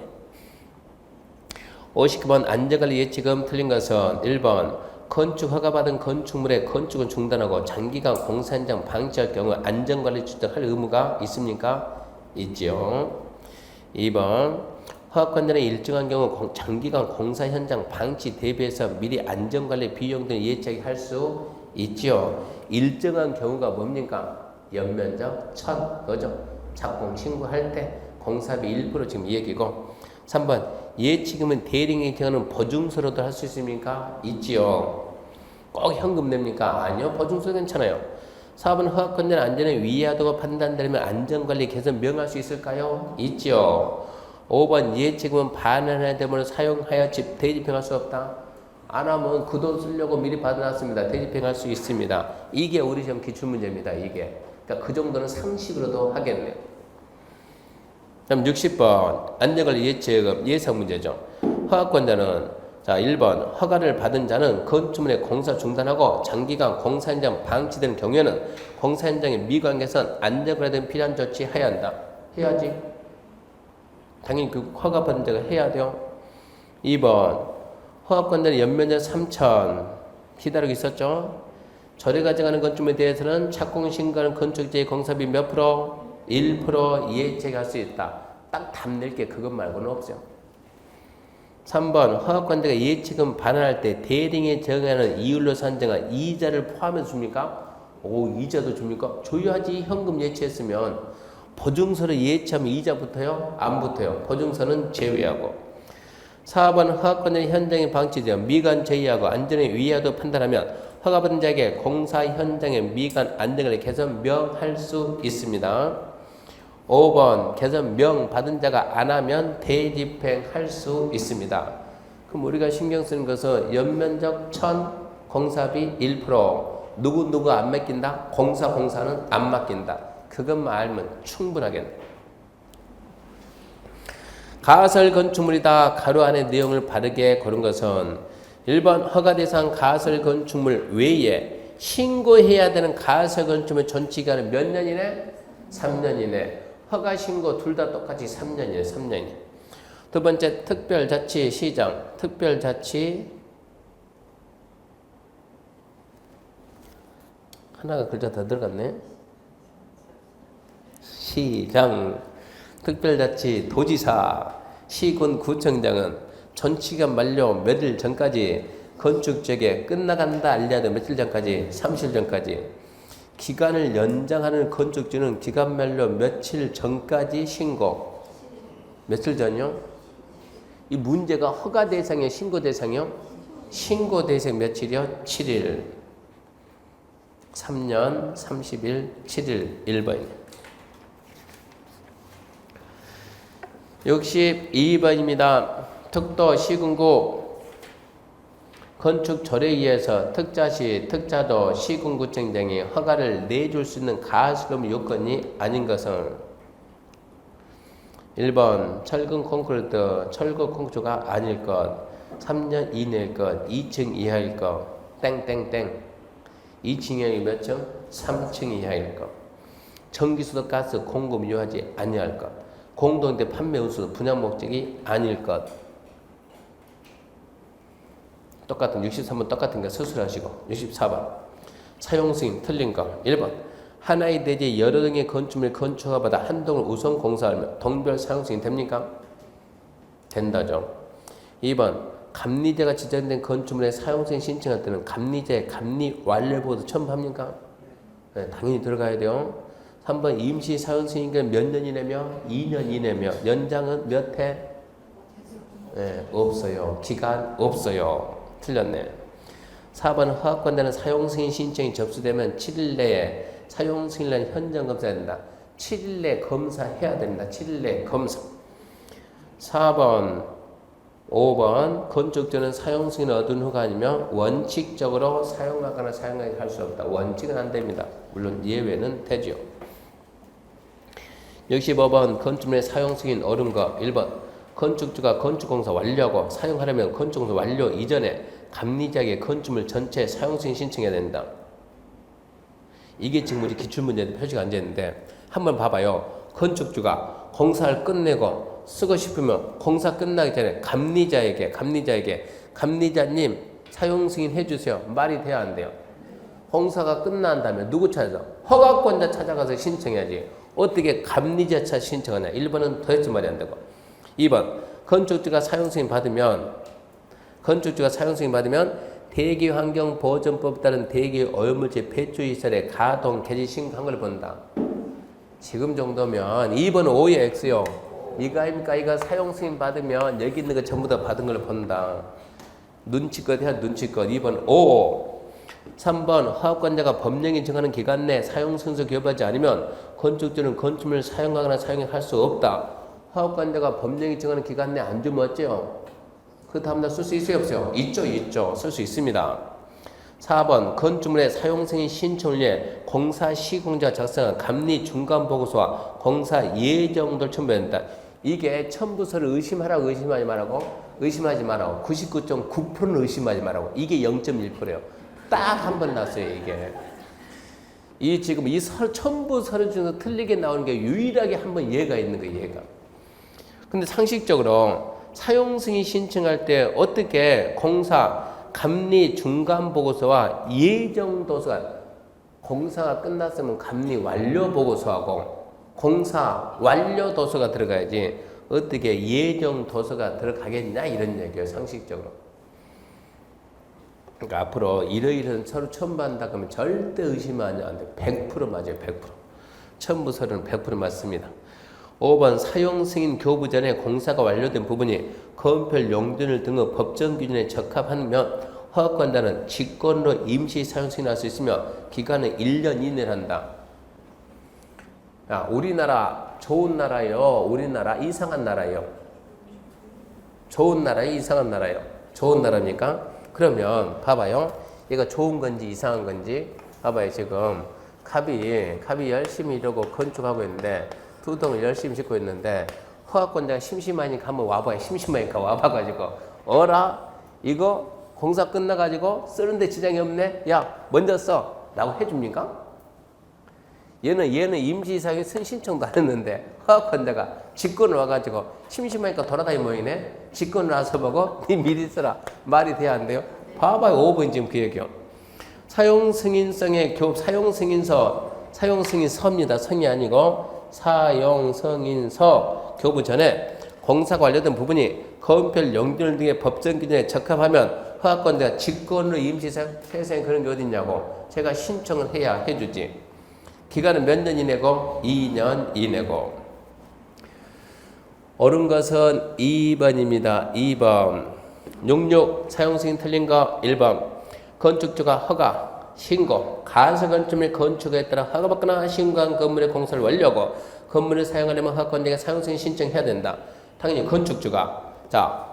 59번 안전관리 예치금 틀린 것은 1번 건축 허가받은 건축물의 건축은 중단하고 장기간 공사 현장 방치할 경우 안전관리 추진할 의무가 있습니까? 있죠. 2번 허가권자는 일정한 경우 장기간 공사 현장 방치 대비해서 미리 안전관리 비용 등을 예측할 수 있죠. 일정한 경우가 뭡니까? 연면적 1000 그죠? 착공 신고할 때 공사비 1% 지금 이 얘기고 3번 예치금은 대리인의 경우는 보증서로도 할 수 있습니까? 있지요. 꼭 현금 냅니까? 아니요. 보증서 괜찮아요. 4번 허가권자는 안전에 위의하다고 판단되면 안전관리 개선 명할 수 있을까요? 있죠. 5번 예치금은 반환해야 되면 사용하여 대집행할 수 없다. 안 하면 그 돈 쓰려고 미리 받아놨습니다. 대집행할 수 있습니다. 이게 우리 시험 기출문제입니다. 이게. 그러니까 그 정도는 상식으로도 하겠네요. 그럼 60번 안전관리 예체금 예상 문제죠. 허가권자는 자 1번 허가를 받은 자는 건축물의 공사 중단하고 장기간 공사 현장 방치되는 경우에는 공사 현장의 미관 개선 안전관리 등 필요한 조치 해야 한다. 해야지. 당연히 그 허가 받은 자가 해야 돼요. 2번 허가권자는 연면적 3천 기다리고 있었죠. 절에 가져가는 건축물에 대해서는 착공 신고하는 건축제의 공사비 몇 프로? 1% 예체할 수 있다. 딱 답 낼 게 그것 말고는 없어요. 3번 허가권자가 예치금 반환할 때 대리인에 정하는 이율로 산정한 이자를 포함해서 줍니까? 오 이자도 줍니까? 줘야지. 현금 예치했으면. 보증서를 예치하면 이자 붙어요? 안 붙어요. 보증서는 제외하고. 4번 허가권자는 현장에 방치되어 미관 제외하고 안전에 위하도 판단하면 허가받은 자에게 공사 현장의 미관 안전을 개선 명할 수 있습니다. 5번 개선 명 받은 자가 안 하면 대집행할 수 있습니다. 그럼 우리가 신경 쓰는 것은 연면적 1000 공사비 1% 누구 안 맡긴다? 공사는 안 맡긴다. 그것만 알면 충분하겠네. 가설 건축물이다. 가로 안에 내용을 바르게 고른 것은 1번 허가 대상 가설 건축물 외에 신고해야 되는 가설 건축물 전체 기간은 몇 년 이내? 3년 이내. 허가 신고 둘 다 똑같이 3년이에요. 3년이. 두 번째 특별자치 시장. 특별자치 하나가 글자 더 들어갔네. 시장. 특별자치 도지사. 시군 구청장은 전치기간 만료 며칠 전까지 건축재개 끝나간다 알려야 돼. 며칠 전까지? 30일 전까지. 기간을 연장하는 건축주는 기간 만료 며칠 전까지 신고. 며칠 전요? 이 문제가 허가 대상이요? 신고 대상이요? 신고 대상 며칠이요? 7일. 3년 30일 7일 1번이요. 62번입니다. 특도 시군구 건축절에 의해서 특자시, 특자도, 시군구청장이 허가를 내줄 수 있는 가시금 요건이 아닌 것은 1번 철근 콘크리트, 철거 콘크리트가 아닐 것 3년 이내일 것 2층 이하일 것 땡땡땡 2층 이하이 몇 층? 3층 이하일 것 전기수도 가스 공급 유하지 아니할 것 공동대 판매 운수 분양 목적이 아닐 것 똑같은 63번 똑같은 거 서술하시고 64번 사용 승인 틀린 거 1번 하나의 대지 여러 등의 건축물 건축허가 받아 한 동을 우선 공사하면 동별 사용 승인 됩니까? 된다죠. 2번 감리자가 지정된 건축물의 사용 승인 신청할 때는 감리자의 감리 완료보고도 첨부합니까? 네, 당연히 들어가야 돼요. 3번 임시 사용 승인은 몇 년 이내며 2년 이내며 연장은 몇 해? 네, 없어요. 기간 없어요. 틀렸네. 4번 허가권자는 사용승인 신청이 접수되면 7일 내에 사용승인을 현장 검사해야 된다. 7일 내에 검사해야 됩니다. 7일 내에 검사. 4번 5번 건축주는 사용승인을 얻은 후가 아니면 원칙적으로 사용하거나 사용하게 할 수 없다. 원칙은 안 됩니다. 물론 예외는 되죠. 65번 건축물의 사용승인 얻은 거 1번 건축주가 건축공사 완료하고 사용하려면 건축공사 완료 이전에 감리자에게 건축물 전체 사용승인 신청해야 된다. 이게 지금 우리 기출문제에 표시가 안 되는데 한번 봐봐요. 건축주가 공사를 끝내고 쓰고 싶으면 공사 끝나기 전에 감리자님 사용승인 해주세요. 말이 돼야 안 돼요. 공사가 끝난 다음에 누구 찾아서? 허가권자 찾아가서 신청해야지. 어떻게 감리자 찾아 신청하냐. 1번은 도대체 말이 안 되고 2번 건축주가 사용승인 받으면 대기환경보전법 따른 대기 오염물질 배출 시설에 가동 개시 신고한 걸 본다. 지금 정도면 2번 O의 X요. 이거 아닙니까? 이거 사용승인 받으면 여기 있는 거 전부 다 받은 걸 본다. 눈치껏 해야 눈치껏. 2번 O. 3번 허가권자가 법령이 정하는 기간 내 사용승인서 교부하지 않으면 건축주는 건축물을 사용하거나 사용할 수 없다. 허가권자가 법령이 정하는 기간 내에 안 주면 어째요? 그 다음날 쓸 수 있어요 없어요? 있죠. 쓸 수 있습니다. 4번 건축물의 사용승인 신청을 위해 공사 시공자 작성한 감리 중간 보고서와 공사 예정도를 첨부한다. 이게 첨부서를 의심하라고 의심하지 말라고 99.9%는 의심하지 말라고. 이게 0.1%예요. 딱 한 번 났어요 이게. 이 지금 이 첨부서를 중에서 틀리게 나오는 게 유일하게 한 번 예가 있는 거예요 얘가. 근데 상식적으로 사용승인 신청할 때 어떻게 공사 감리 중간 보고서와 예정도서가 공사가 끝났으면 감리 완료 보고서하고 공사 완료 도서가 들어가야지 어떻게 예정 도서가 들어가겠냐 이런 얘기예요 상식적으로. 그러니까 앞으로 이러이러한 서류 첨부한다 그러면 절대 의심하면 안 돼. 100% 맞아요 100%. 첨부서류는 100% 맞습니다. 5번 사용 승인 교부 전에 공사가 완료된 부분이 건폐 용도를 등의 법정 기준에 적합하면 허가권자는 직권으로 임시 사용 승인할 수 있으며 기간은 1년 이내를 한다. 야, 우리나라 좋은 나라요. 우리나라 이상한 나라요. 좋은 나라요. 이상한 나라요. 좋은 나라입니까? 그러면 봐봐요. 얘가 좋은 건지 이상한 건지 봐봐요. 지금 갑이 열심히 이러고 건축하고 있는데 두 동을 열심히 짓고 있는데 허가권자가 심심하니까 한번 와봐요. 심심하니까 와봐가지고 어라 이거 공사 끝나가지고 쓰는데 지장이 없네. 야 먼저 써 라고 해줍니까? 얘는 임시사용에 신청도 안 했는데 허가권자가 직권을 와가지고 심심하니까 돌아다니 모이네. 직권을 와서 보고 니 미리 써라. 말이 돼야 안 돼요? 봐봐요. 5번 지금 그 얘기요. 사용승인성의 사용승인서입니다. 성이 아니고 사용승인서 교부 전에 공사가 완료된 부분이 건폐 용도 등의 법정 기준에 적합하면 허가권자가 직권으로 임시사용 그런 게 어딨냐고 제가 신청을 해야 해주지. 기간은 몇 년 이내고 2년 이내고. 옳은 것은 2번입니다. 2번 66 사용승인 틀린 거 1번 건축주가 허가, 신고, 가설건축물 건축에 따라 허가받거나 신고한 건물의 공사를 완료하고 건물을 사용하려면 허가권자에게 사용승인 신청해야 된다. 당연히 건축주가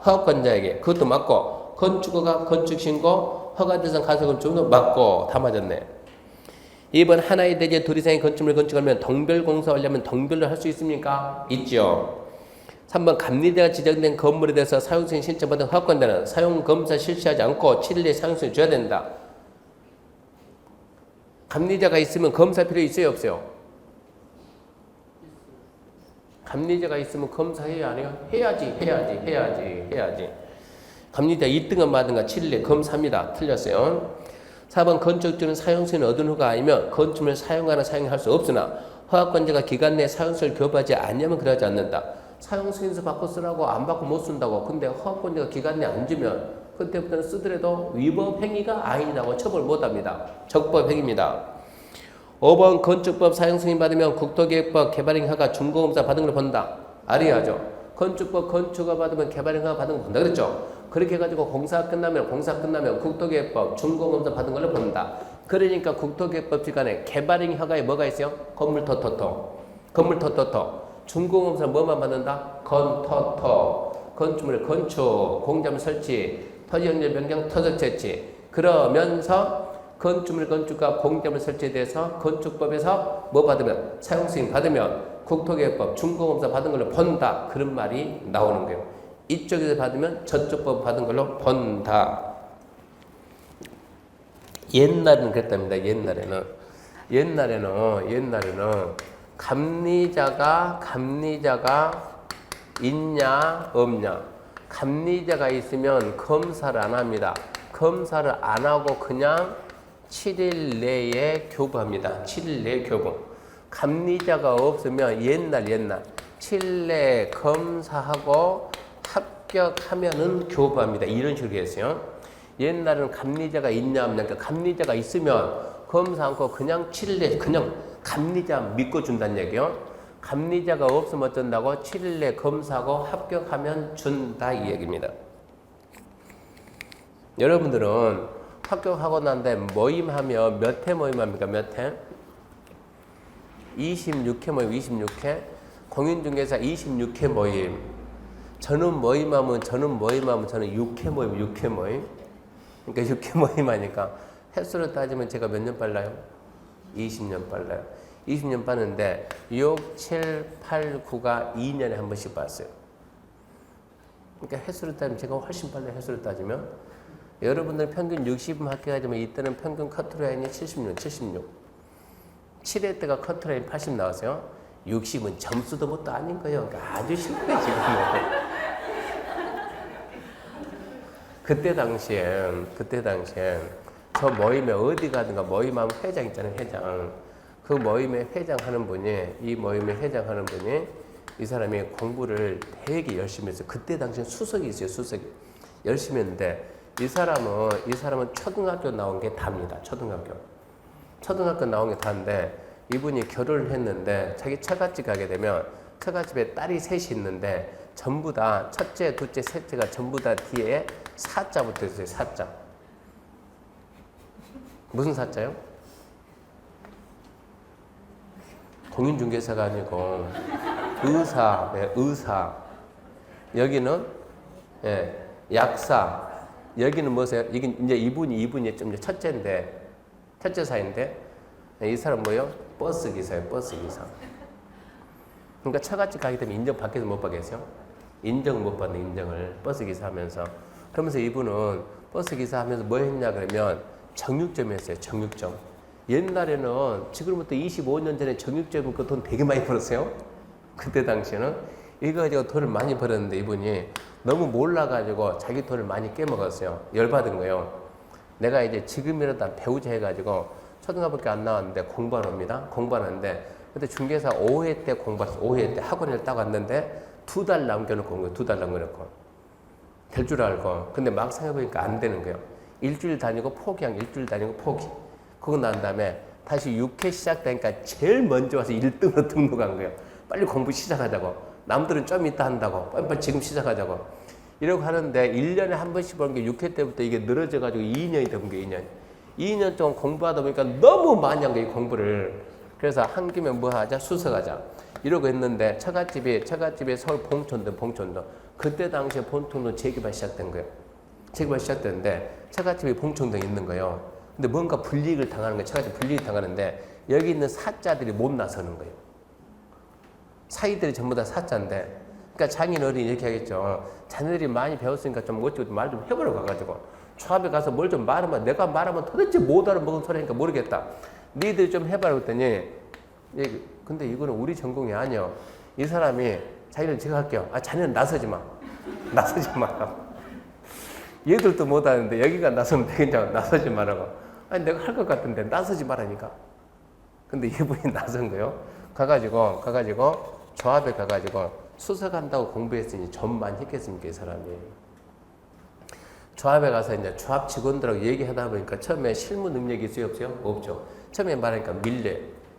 허가권자에게 그것도 맞고 건축주가 건축신고 허가대상 가설건축도 맞고 다 맞았네. 2번 하나의 대지에 둘 이상의 건축물을 건축하면 동별 공사 하려면 동별로 할 수 있습니까? 있죠. 3번 감리자가 지정된 건물에 대해서 사용승인 신청받은 허가권자는 사용검사 실시하지 않고 7일 내에 사용승인을 줘야 된다. 감리자가 있으면 검사 필요 있어요 없어요? 감리자가 있으면 검사해야 안 해요? 해야지. 감리자 2등급 받은가 7일 내에 검사합니다. 틀렸어요. 4번 건축주는 사용승인을 얻은 후가 아니면 건축물을 사용하나 사용할 수 없으나 허가권자가 기간 내에 사용승인을 교부하지 않으면 그러지 않는다. 사용승인서 받고 쓰라고 안 받고 못 쓴다고. 근데 허가권자가 기간 내에 안 주면 그때부터는 쓰더라도 위법 행위가 아니라고 처벌 못합니다. 적법 행위입니다. 5번 건축법 사용승인 받으면 국토계획법 개발행위허가 준공검사 받은 걸 본다. 알아야죠. 건축법 건축허가 받으면 개발행위허가 받은 걸 본다 그랬죠. 그렇게 해가지고 공사 끝나면 국토계획법 준공검사 받은 걸로 본다. 그러니까 국토계획법 기간에 개발행위허가에 뭐가 있어요? 건물토토토. 준공검사 뭐만 받는다? 건축물의 건축, 공작물 설치, 토지 연결 변경, 토적 채취. 그러면서 건축물 건축과 공작물 설치에 대해서 건축법에서 뭐 받으면 사용승인 받으면 국토계획법 준공검사 받은 걸로 본다. 그런 말이 나오는 거예요. 이쪽에서 받으면 저쪽 법 받은 걸로 본다. 옛날에는 그랬답니다. 옛날에는 감리자가 있냐 없냐. 감리자가 있으면 검사를 안 합니다. 검사를 안 하고 그냥 7일 내에 교부합니다. 7일 내에 교부. 감리자가 없으면 옛날 7일 내에 검사하고 합격하면은 교부합니다. 이런 식으로 했어요. 옛날에는 감리자가 있냐 없냐. 그러니까 감리자가 있으면 검사 않고 그냥 7일 내에 그냥 감리자 믿고 준다는 얘기요. 감리자가 없으면 어쩐다고? 7일 내에 검사하고 합격하면 준다 이 얘기입니다. 여러분들은 합격하고 난 다음에 모임하면 몇 회 모임합니까? 몇 회? 26회 모임, 26회. 공인중개사 26회 모임. 저는 모임하면 저는 6회 모임. 그러니까 6회 모임 하니까 횟수로 따지면 제가 몇 년 빨라요? 20년 빨라요. 20년 빠는데 6, 7, 8, 9가 2년에 한 번씩 봤어요. 그러니까 횟수로 따지면 제가 훨씬 빨라요. 횟수로 따지면. 여러분들 평균 60분 합격하지만 이때는 평균 커트라인이 76. 7회 때가 커트라인 80 나왔어요. 60은 점수도 뭣도 아닌 거예요. 그러니까 아주 쉽게 지금. 그때 당시엔 저 모임에 어디 가든가 모임하면 회장 있잖아요. 회장. 그 모임에 회장하는 분이 이 사람이 공부를 되게 열심히 했어요. 그때 당시엔 수석이 있어요. 수석이. 열심히 했는데 이 사람은 초등학교 나온 게 답니다. 초등학교 나온 게 다인데 이분이 결혼을 했는데 자기 처갓집 가게 되면 처갓집에 딸이 셋이 있는데 전부 다 첫째, 둘째, 셋째가 전부 다 뒤에 사자 붙어 있어요. 사자. 무슨 사자요? 공인중개사가 아니고 의사. 여기는 약사. 여기는 뭐세요? 이게 이제 이분이 좀 첫째 사인데 이 사람 뭐예요? 버스 기사예요. 버스 기사. 그러니까 처갓집 가게 되면 인정 밖에서 못 받겠어요? 인정을 못 받는 인정을 버스 기사 하면서. 그러면서 이분은 버스 기사 하면서 뭐 했냐 그러면 정육점 했어요. 정육점. 옛날에는 지금부터 25년 전에 정육점 그 돈 되게 많이 벌었어요. 그때 당시에는 이거 가지고 돈을 많이 벌었는데 이분이 너무 몰라가지고 자기 돈을 많이 깨먹었어요. 열받은 거예요. 내가 이제 지금이라도 배우자 해가지고 초등학교밖에 안 나왔는데 공부하는데 그때 중개사 5회 때 공부했어. 5회 때 학원을 딱 왔는데 2달 남겨놓고 온 거예요. 2달 남겨놓고. 될 줄 알고. 근데 막상 해보니까 안 되는 거예요. 일주일 다니고 포기. 그거 난 다음에 다시 6회 시작되니까 제일 먼저 와서 1등으로 등록한 거예요. 빨리 공부 시작하자고. 남들은 좀 이따 한다고. 빨리 지금 시작하자고. 이러고 하는데 1년에 한 번씩 보는 게 6회 때부터 이게 늘어져가지고 2년이 된 거예요. 2년. 2년 동안 공부하다 보니까 너무 많이 한 거예요. 공부를. 그래서 한 김에 뭐 하자? 수석하자. 이러고 했는데 처갓집이 서울 봉천동. 그때 당시에 봉천동 재개발 시작된 거예요. 재개발 시작됐는데 처갓집이 봉천동에 있는 거예요. 근데 뭔가 불이익을 당하는 거예요. 처갓집 불이익을 당하는데 여기 있는 사자들이 못 나서는 거예요. 사이들이 전부 다 사자인데 그러니까 장인어른이 이렇게 하겠죠. 자네들이 많이 배웠으니까 좀 어찌고 말 좀 해보러 가가지고 초합에 가서 뭘 좀 말하면 내가 말하면 도대체 못 알아먹은 소리니까 모르겠다. 니들 좀 해봐라 그랬더니 근데 이거는 우리 전공이 아니야. 이 사람이 자기는 제가 할게요. 자네는 나서지 마. 얘들도 못 하는데 여기가 나서면 되겠냐고. 나서지 말라고. 내가 할 것 같은데 나서지 말라니까. 근데 이분이 나선 거예요. 가가지고 조합에 가가지고 수석한다고 공부했으니 좀 많이 했겠습니까, 이 사람이. 조합에 가서 이제 조합 직원들하고 얘기하다 보니까 처음에 실무 능력이 있어요, 없어요? 없죠. 처음에 말하니까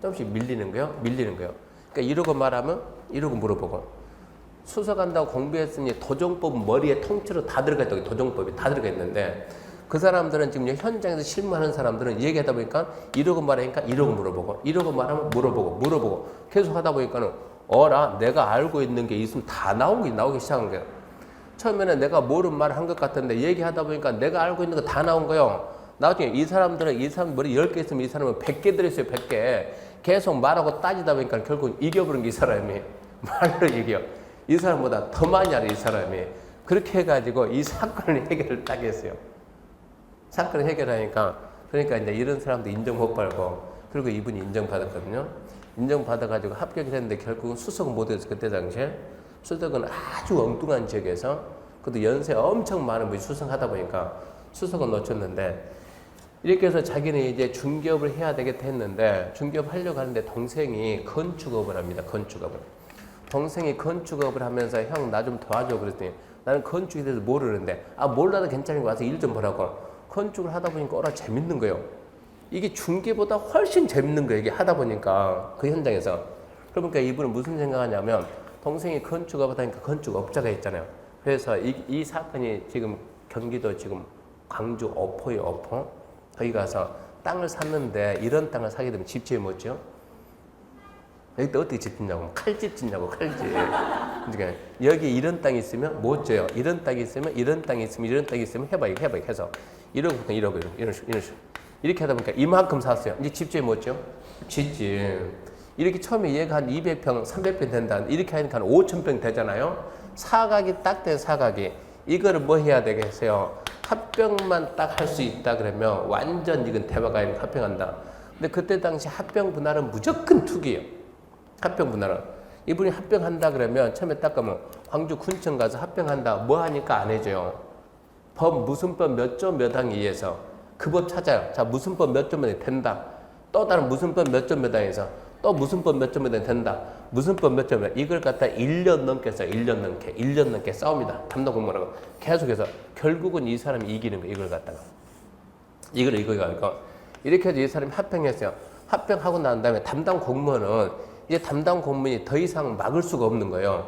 조금씩 밀리는 거예요. 그러니까 이러고 말하면 이러고 물어보고. 수석한다고 공부했으니 도정법은 머리에 통째로 다 들어가 있다고. 도정법이 다 들어가 있는데 그 사람들은 지금 현장에서 실무하는 사람들은 얘기하다 보니까 이러고 말하니까 이러고 물어보고 이러고 말하면 물어보고 계속 하다 보니까는 내가 알고 있는 게 있으면 다 나오기 시작한 거예요. 처음에는 내가 모르는 말을 한 것 같은데 얘기하다 보니까 내가 알고 있는 거 다 나온 거예요. 나중에 이 사람 머리 10개 있으면 이 사람은 100개 들었어요. 100개. 계속 말하고 따지다 보니까 결국 이겨버린 게 이 사람이. 말로 이겨. 이 사람보다 더 많이 알아, 이 사람이. 그렇게 해가지고 이 사건을 해결을 딱 했어요. 사건을 해결하니까, 그러니까 이제 이런 사람도 인정 못 받고, 그리고 이분이 인정받았거든요. 인정받아가지고 합격을 했는데 결국은 수석은 못 했어요. 그때 당시에. 수석은 아주 엉뚱한 지역에서, 그것도 연세 엄청 많은 분이 수석하다 보니까 수석은 놓쳤는데, 이렇게 해서 자기는 이제 중개업을 해야 되겠다 했는데, 중개업 하려고 하는데 동생이 건축업을 합니다. 건축업을. 동생이 건축업을 하면서 형 나 좀 도와줘 그랬더니 나는 건축에 대해서 모르는데 몰라도 괜찮으니까 와서 일 좀 보라고. 건축을 하다 보니까 재밌는 거예요. 이게 중개보다 훨씬 재밌는 거예요. 이게 하다 보니까 그 현장에서. 그러니까 이분은 무슨 생각하냐면 동생이 건축업을 하니까 건축업자가 있잖아요. 그래서 이 사건이 지금 경기도 지금 광주 어포에 어포 거기 가서 땅을 샀는데 이런 땅을 사게 되면 집주인 뭐죠? 여기 또 어떻게 집 짓냐고. 칼집 짓냐고, 칼집. 그러니까 여기 이런 땅이 있으면 못 져요. 이런 땅이 있으면, 이런 땅이 있으면, 이런 땅이 있으면 해봐, 이거 해봐, 이거 해서. 이러고, 이런 식으로. 이렇게 하다 보니까 이만큼 샀어요. 이제 집 지어 못 져? 짓지. 이렇게 처음에 얘가 한 200평, 300평 된다. 이렇게 하니까 한 5,000평 되잖아요. 사각이 딱 된 사각이. 이거를 뭐 해야 되겠어요? 합병만 딱 할 수 있다 그러면 완전 이건 대화가 아니고 합병한다. 근데 그때 당시 합병 분할은 무조건 투기예요. 합병 분할은. 이분이 합병한다 그러면 처음에 딱 가면 광주 군청 가서 합병한다. 뭐 하니까 안 해줘요. 법 무슨 법 몇 조 몇 항에 의해서 그 법 찾아요. 자, 무슨 법 몇 조 몇 항에 된다. 또 다른 무슨 법 몇 조 몇 항에서 또 무슨 법 몇 조 몇 항에 된다. 무슨 법 몇 조 몇 이걸 갖다 1년 넘게 써요. 1년 넘게 싸웁니다. 담당 공무원하고 계속해서 결국은 이 사람이 이기는 거예요. 이걸 갖다가 이거 이렇게 해서 이 사람이 합병했어요. 합병하고 난 다음에 담당 공무원은 이제 담당 공무원이 더 이상 막을 수가 없는 거예요.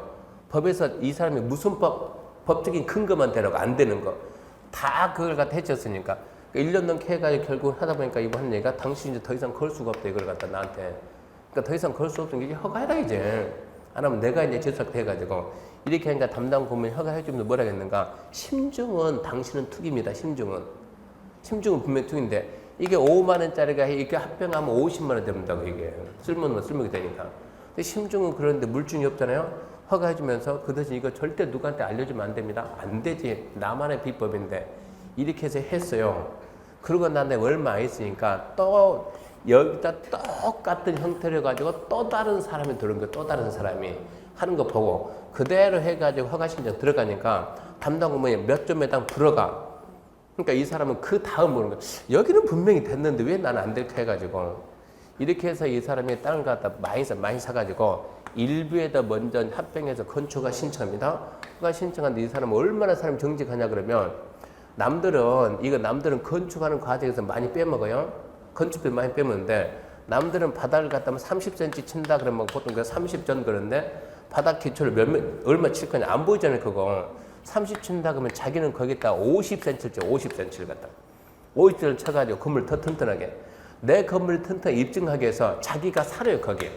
법에서 이 사람이 무슨 법적인 근거만 대라고 안 되는 거. 다 그걸 갖다 해쳤으니까. 1년 넘게 해가지고 결국 하다 보니까 이번 한 얘기가 당신이 이제 더 이상 걸 수가 없다. 이걸 갖다 나한테. 그러니까 더 이상 걸 수 없으면 이게 허가해라 이제. 안 하면 내가 이제 제작해가지고. 이렇게 하니까 담당 공무원이 허가해주면 뭐라 했는가. 심증은 당신은 투기입니다. 심증은 분명히 투기인데. 이게 5만 원짜리가 이게 합병하면 50만 원 된다고 이게 쓸모는 쓸모가 되니까. 근데 심증은 그런데 물증이 없잖아요. 허가해주면서 그 대신 이거 절대 누구한테 알려주면 안 됩니다. 안 되지. 나만의 비법인데 이렇게 해서 했어요. 그러고 난 다음에 얼마 안 있으니까 또 여기다 똑같은 형태를 가지고 또 다른 사람이 들어온 거, 또 다른 사람이 하는 거 보고 그대로 해가지고 허가 신청 들어가니까 담당 공무원이 몇 점 몇 당 들어가. 그러니까 이 사람은 그 다음 보는 거야. 여기는 분명히 됐는데 왜 나는 안 될까 해가지고 이렇게 해서 이 사람이 땅을 갖다 많이 사가지고 일부에다 먼저 합병해서 건축허가 신청합니다. 허가 신청하는데 이 사람은 얼마나 사람이 정직하냐 그러면 남들은 건축하는 과정에서 많이 빼먹어요. 건축비 많이 빼먹는데 남들은 바닥을 갖다 30cm 친다 그러면 보통 30전 그런데 바닥 기초를 얼마 칠 거냐 안 보이잖아요 그거. 30 친다 그러면 자기는 거기다 50cm를 쳐, 50cm를 갖다. 50cm를 쳐가지고 건물 더 튼튼하게. 내 건물을 튼튼하게 입증하기 위해서 자기가 살아요, 거기에.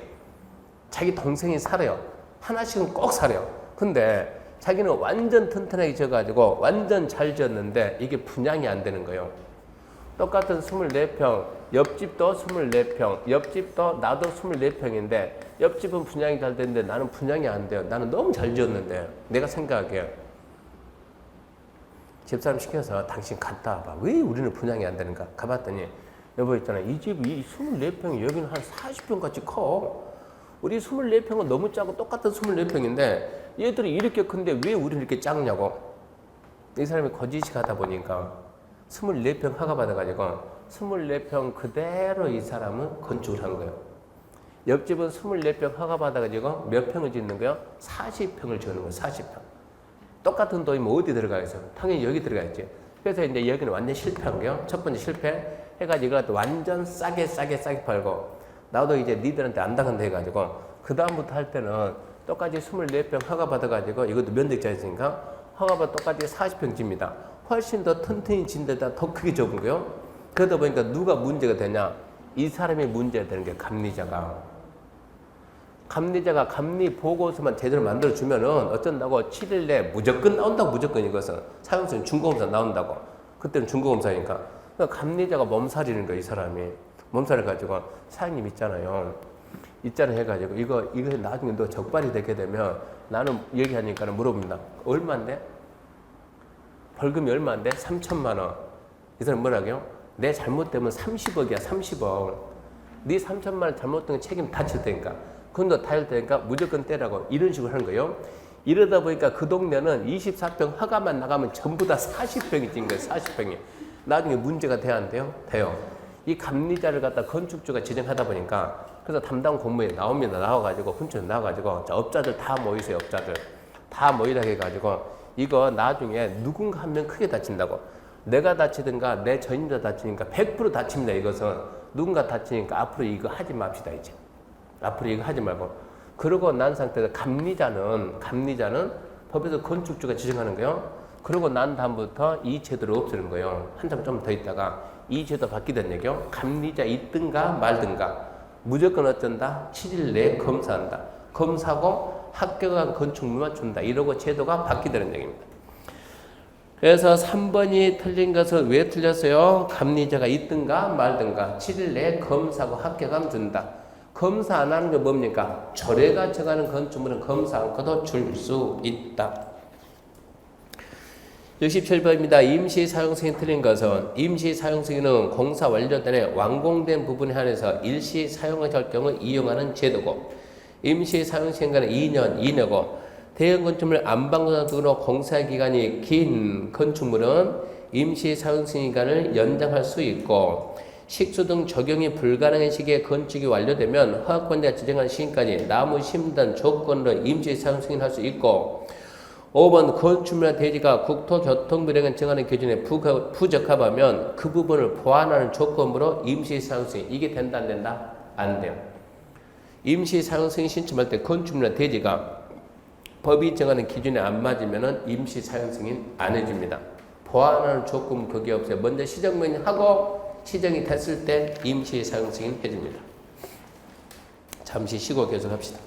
자기 동생이 살아요. 하나씩은 꼭 살아요. 근데 자기는 완전 튼튼하게 지어가지고 완전 잘 지었는데 이게 분양이 안 되는 거예요. 똑같은 24평, 옆집도 24평, 옆집도 나도 24평인데 옆집은 분양이 잘 되는데 나는 분양이 안 돼요. 나는 너무 잘 지었는데 내가 생각하기에. 집사람 시켜서 당신 갔다 와봐. 왜 우리는 분양이 안 되는가? 가봤더니 여보 있잖아. 이 집이 24평이 여기는 한 40평 같이 커. 우리 24평은 너무 작고 똑같은 24평인데 얘들이 이렇게 큰데 왜 우리는 이렇게 작냐고. 이 사람이 거짓이 가다 보니까 24평 허가 받아가지고 24평 그대로 이 사람은 건축을 한 거예요. 옆집은 24평 허가 받아가지고 몇 평을 짓는 거예요? 40평을 지는 거예요. 40평. 똑같은 돈이면 어디 들어가겠어? 당연히 여기 들어가야지. 그래서 이제 여기는 완전 실패한 거예요. 첫 번째 실패 해가지고 이걸 또 완전 싸게 팔고 나도 이제 니들한테 안 당한다 해가지고 그 다음부터 할 때는 똑같이 24평 허가 받아가지고 이것도 면적자 있으니까 허가 받아 똑같이 40평 집니다. 훨씬 더 튼튼히 진 데다 더 크게 접은 거예요. 그러다 보니까 누가 문제가 되냐? 이 사람이 문제가 되는 게 감리자가 감리 보고서만 제대로 만들어주면은 어쩐다고 7일 내에 무조건 나온다고 무조건 이것은 사용수는 중고검사 나온다고 그때는 중고검사니까 그러니까 감리자가 몸살이는 거야 이 사람이 몸살을 가지고 사장님 있잖아요 해가지고 이거 나중에 너 적발이 되게 되면 나는 얘기하니까는 물어봅니다 얼마인데? 벌금이 얼마인데? 3천만 원 이 사람 뭐라고요? 내 잘못되면 30억이야 30억 네 3천만 원 잘못된 거 책임 다 칠 테니까 그건 너 다 할 테니까 무조건 떼라고 이런 식으로 하는 거예요. 이러다 보니까 그 동네는 24평 허가만 나가면 전부 다 40평이 찐 거예요. 40평이. 나중에 문제가 돼야 안 돼요? 돼요. 이 감리자를 갖다 건축주가 지정하다 보니까 그래서 담당 공무원이 나와가지고 훈청 나와가지고 자, 업자들 다 모이세요. 업자들 다 모이라 해가지고 이거 나중에 누군가 한 명 크게 다친다고 내가 다치든가 내 전임자 다치니까 100% 다칩니다. 이것은 누군가 다치니까 앞으로 이거 하지 맙시다 이제. 앞으로 이거 하지 말고 그러고 난 상태에서 감리자는 법에서 건축주가 지정하는 거예요. 그러고 난 다음부터 이 제도를 없애는 거예요. 한참 좀 더 있다가 이 제도 바뀌던 얘기요. 감리자 있든가 말든가 무조건 어쩐다? 7일 내에 검사한다. 검사하고 합격한 건축물만 준다. 이러고 제도가 바뀌다는 얘기입니다. 그래서 3번이 틀린 것은 왜 틀렸어요? 감리자가 있든가 말든가 7일 내에 검사하고 합격하면 준다. 검사 안 하는 게 뭡니까? 조례가 정하는 건축물은 검사 않고도 줄 수 있다. 67번입니다. 임시 사용승인 틀린 것은 임시 사용승인은 공사 완료 전에 완공된 부분에 한해서 일시 사용할 경우 이용하는 제도고 임시 사용승인과는 2년 이내고 대형 건축물 안방공사 등으로 공사 기간이 긴 건축물은 임시 사용승인간을 연장할 수 있고 식수 등 적용이 불가능한 시기에 건축이 완료되면 허가권자가 지정한 시기까지 나무 심는 조건으로 임시 사용승인할 수 있고 5번 건축물이나 대지가 국토교통부령에 정하는 기준에 부적합하면 그 부분을 보완하는 조건으로 임시 사용승인 이게 된다 안 된다? 안 돼요. 임시 사용승인 신청할 때 건축물이나 대지가 법이 정하는 기준에 안 맞으면 임시 사용승인 안 해줍니다. 보완하는 조건 그게 없어요. 먼저 시정명령하고 시정이 됐을 때 임시 사용승인 해줍니다. 잠시 쉬고 계속합시다.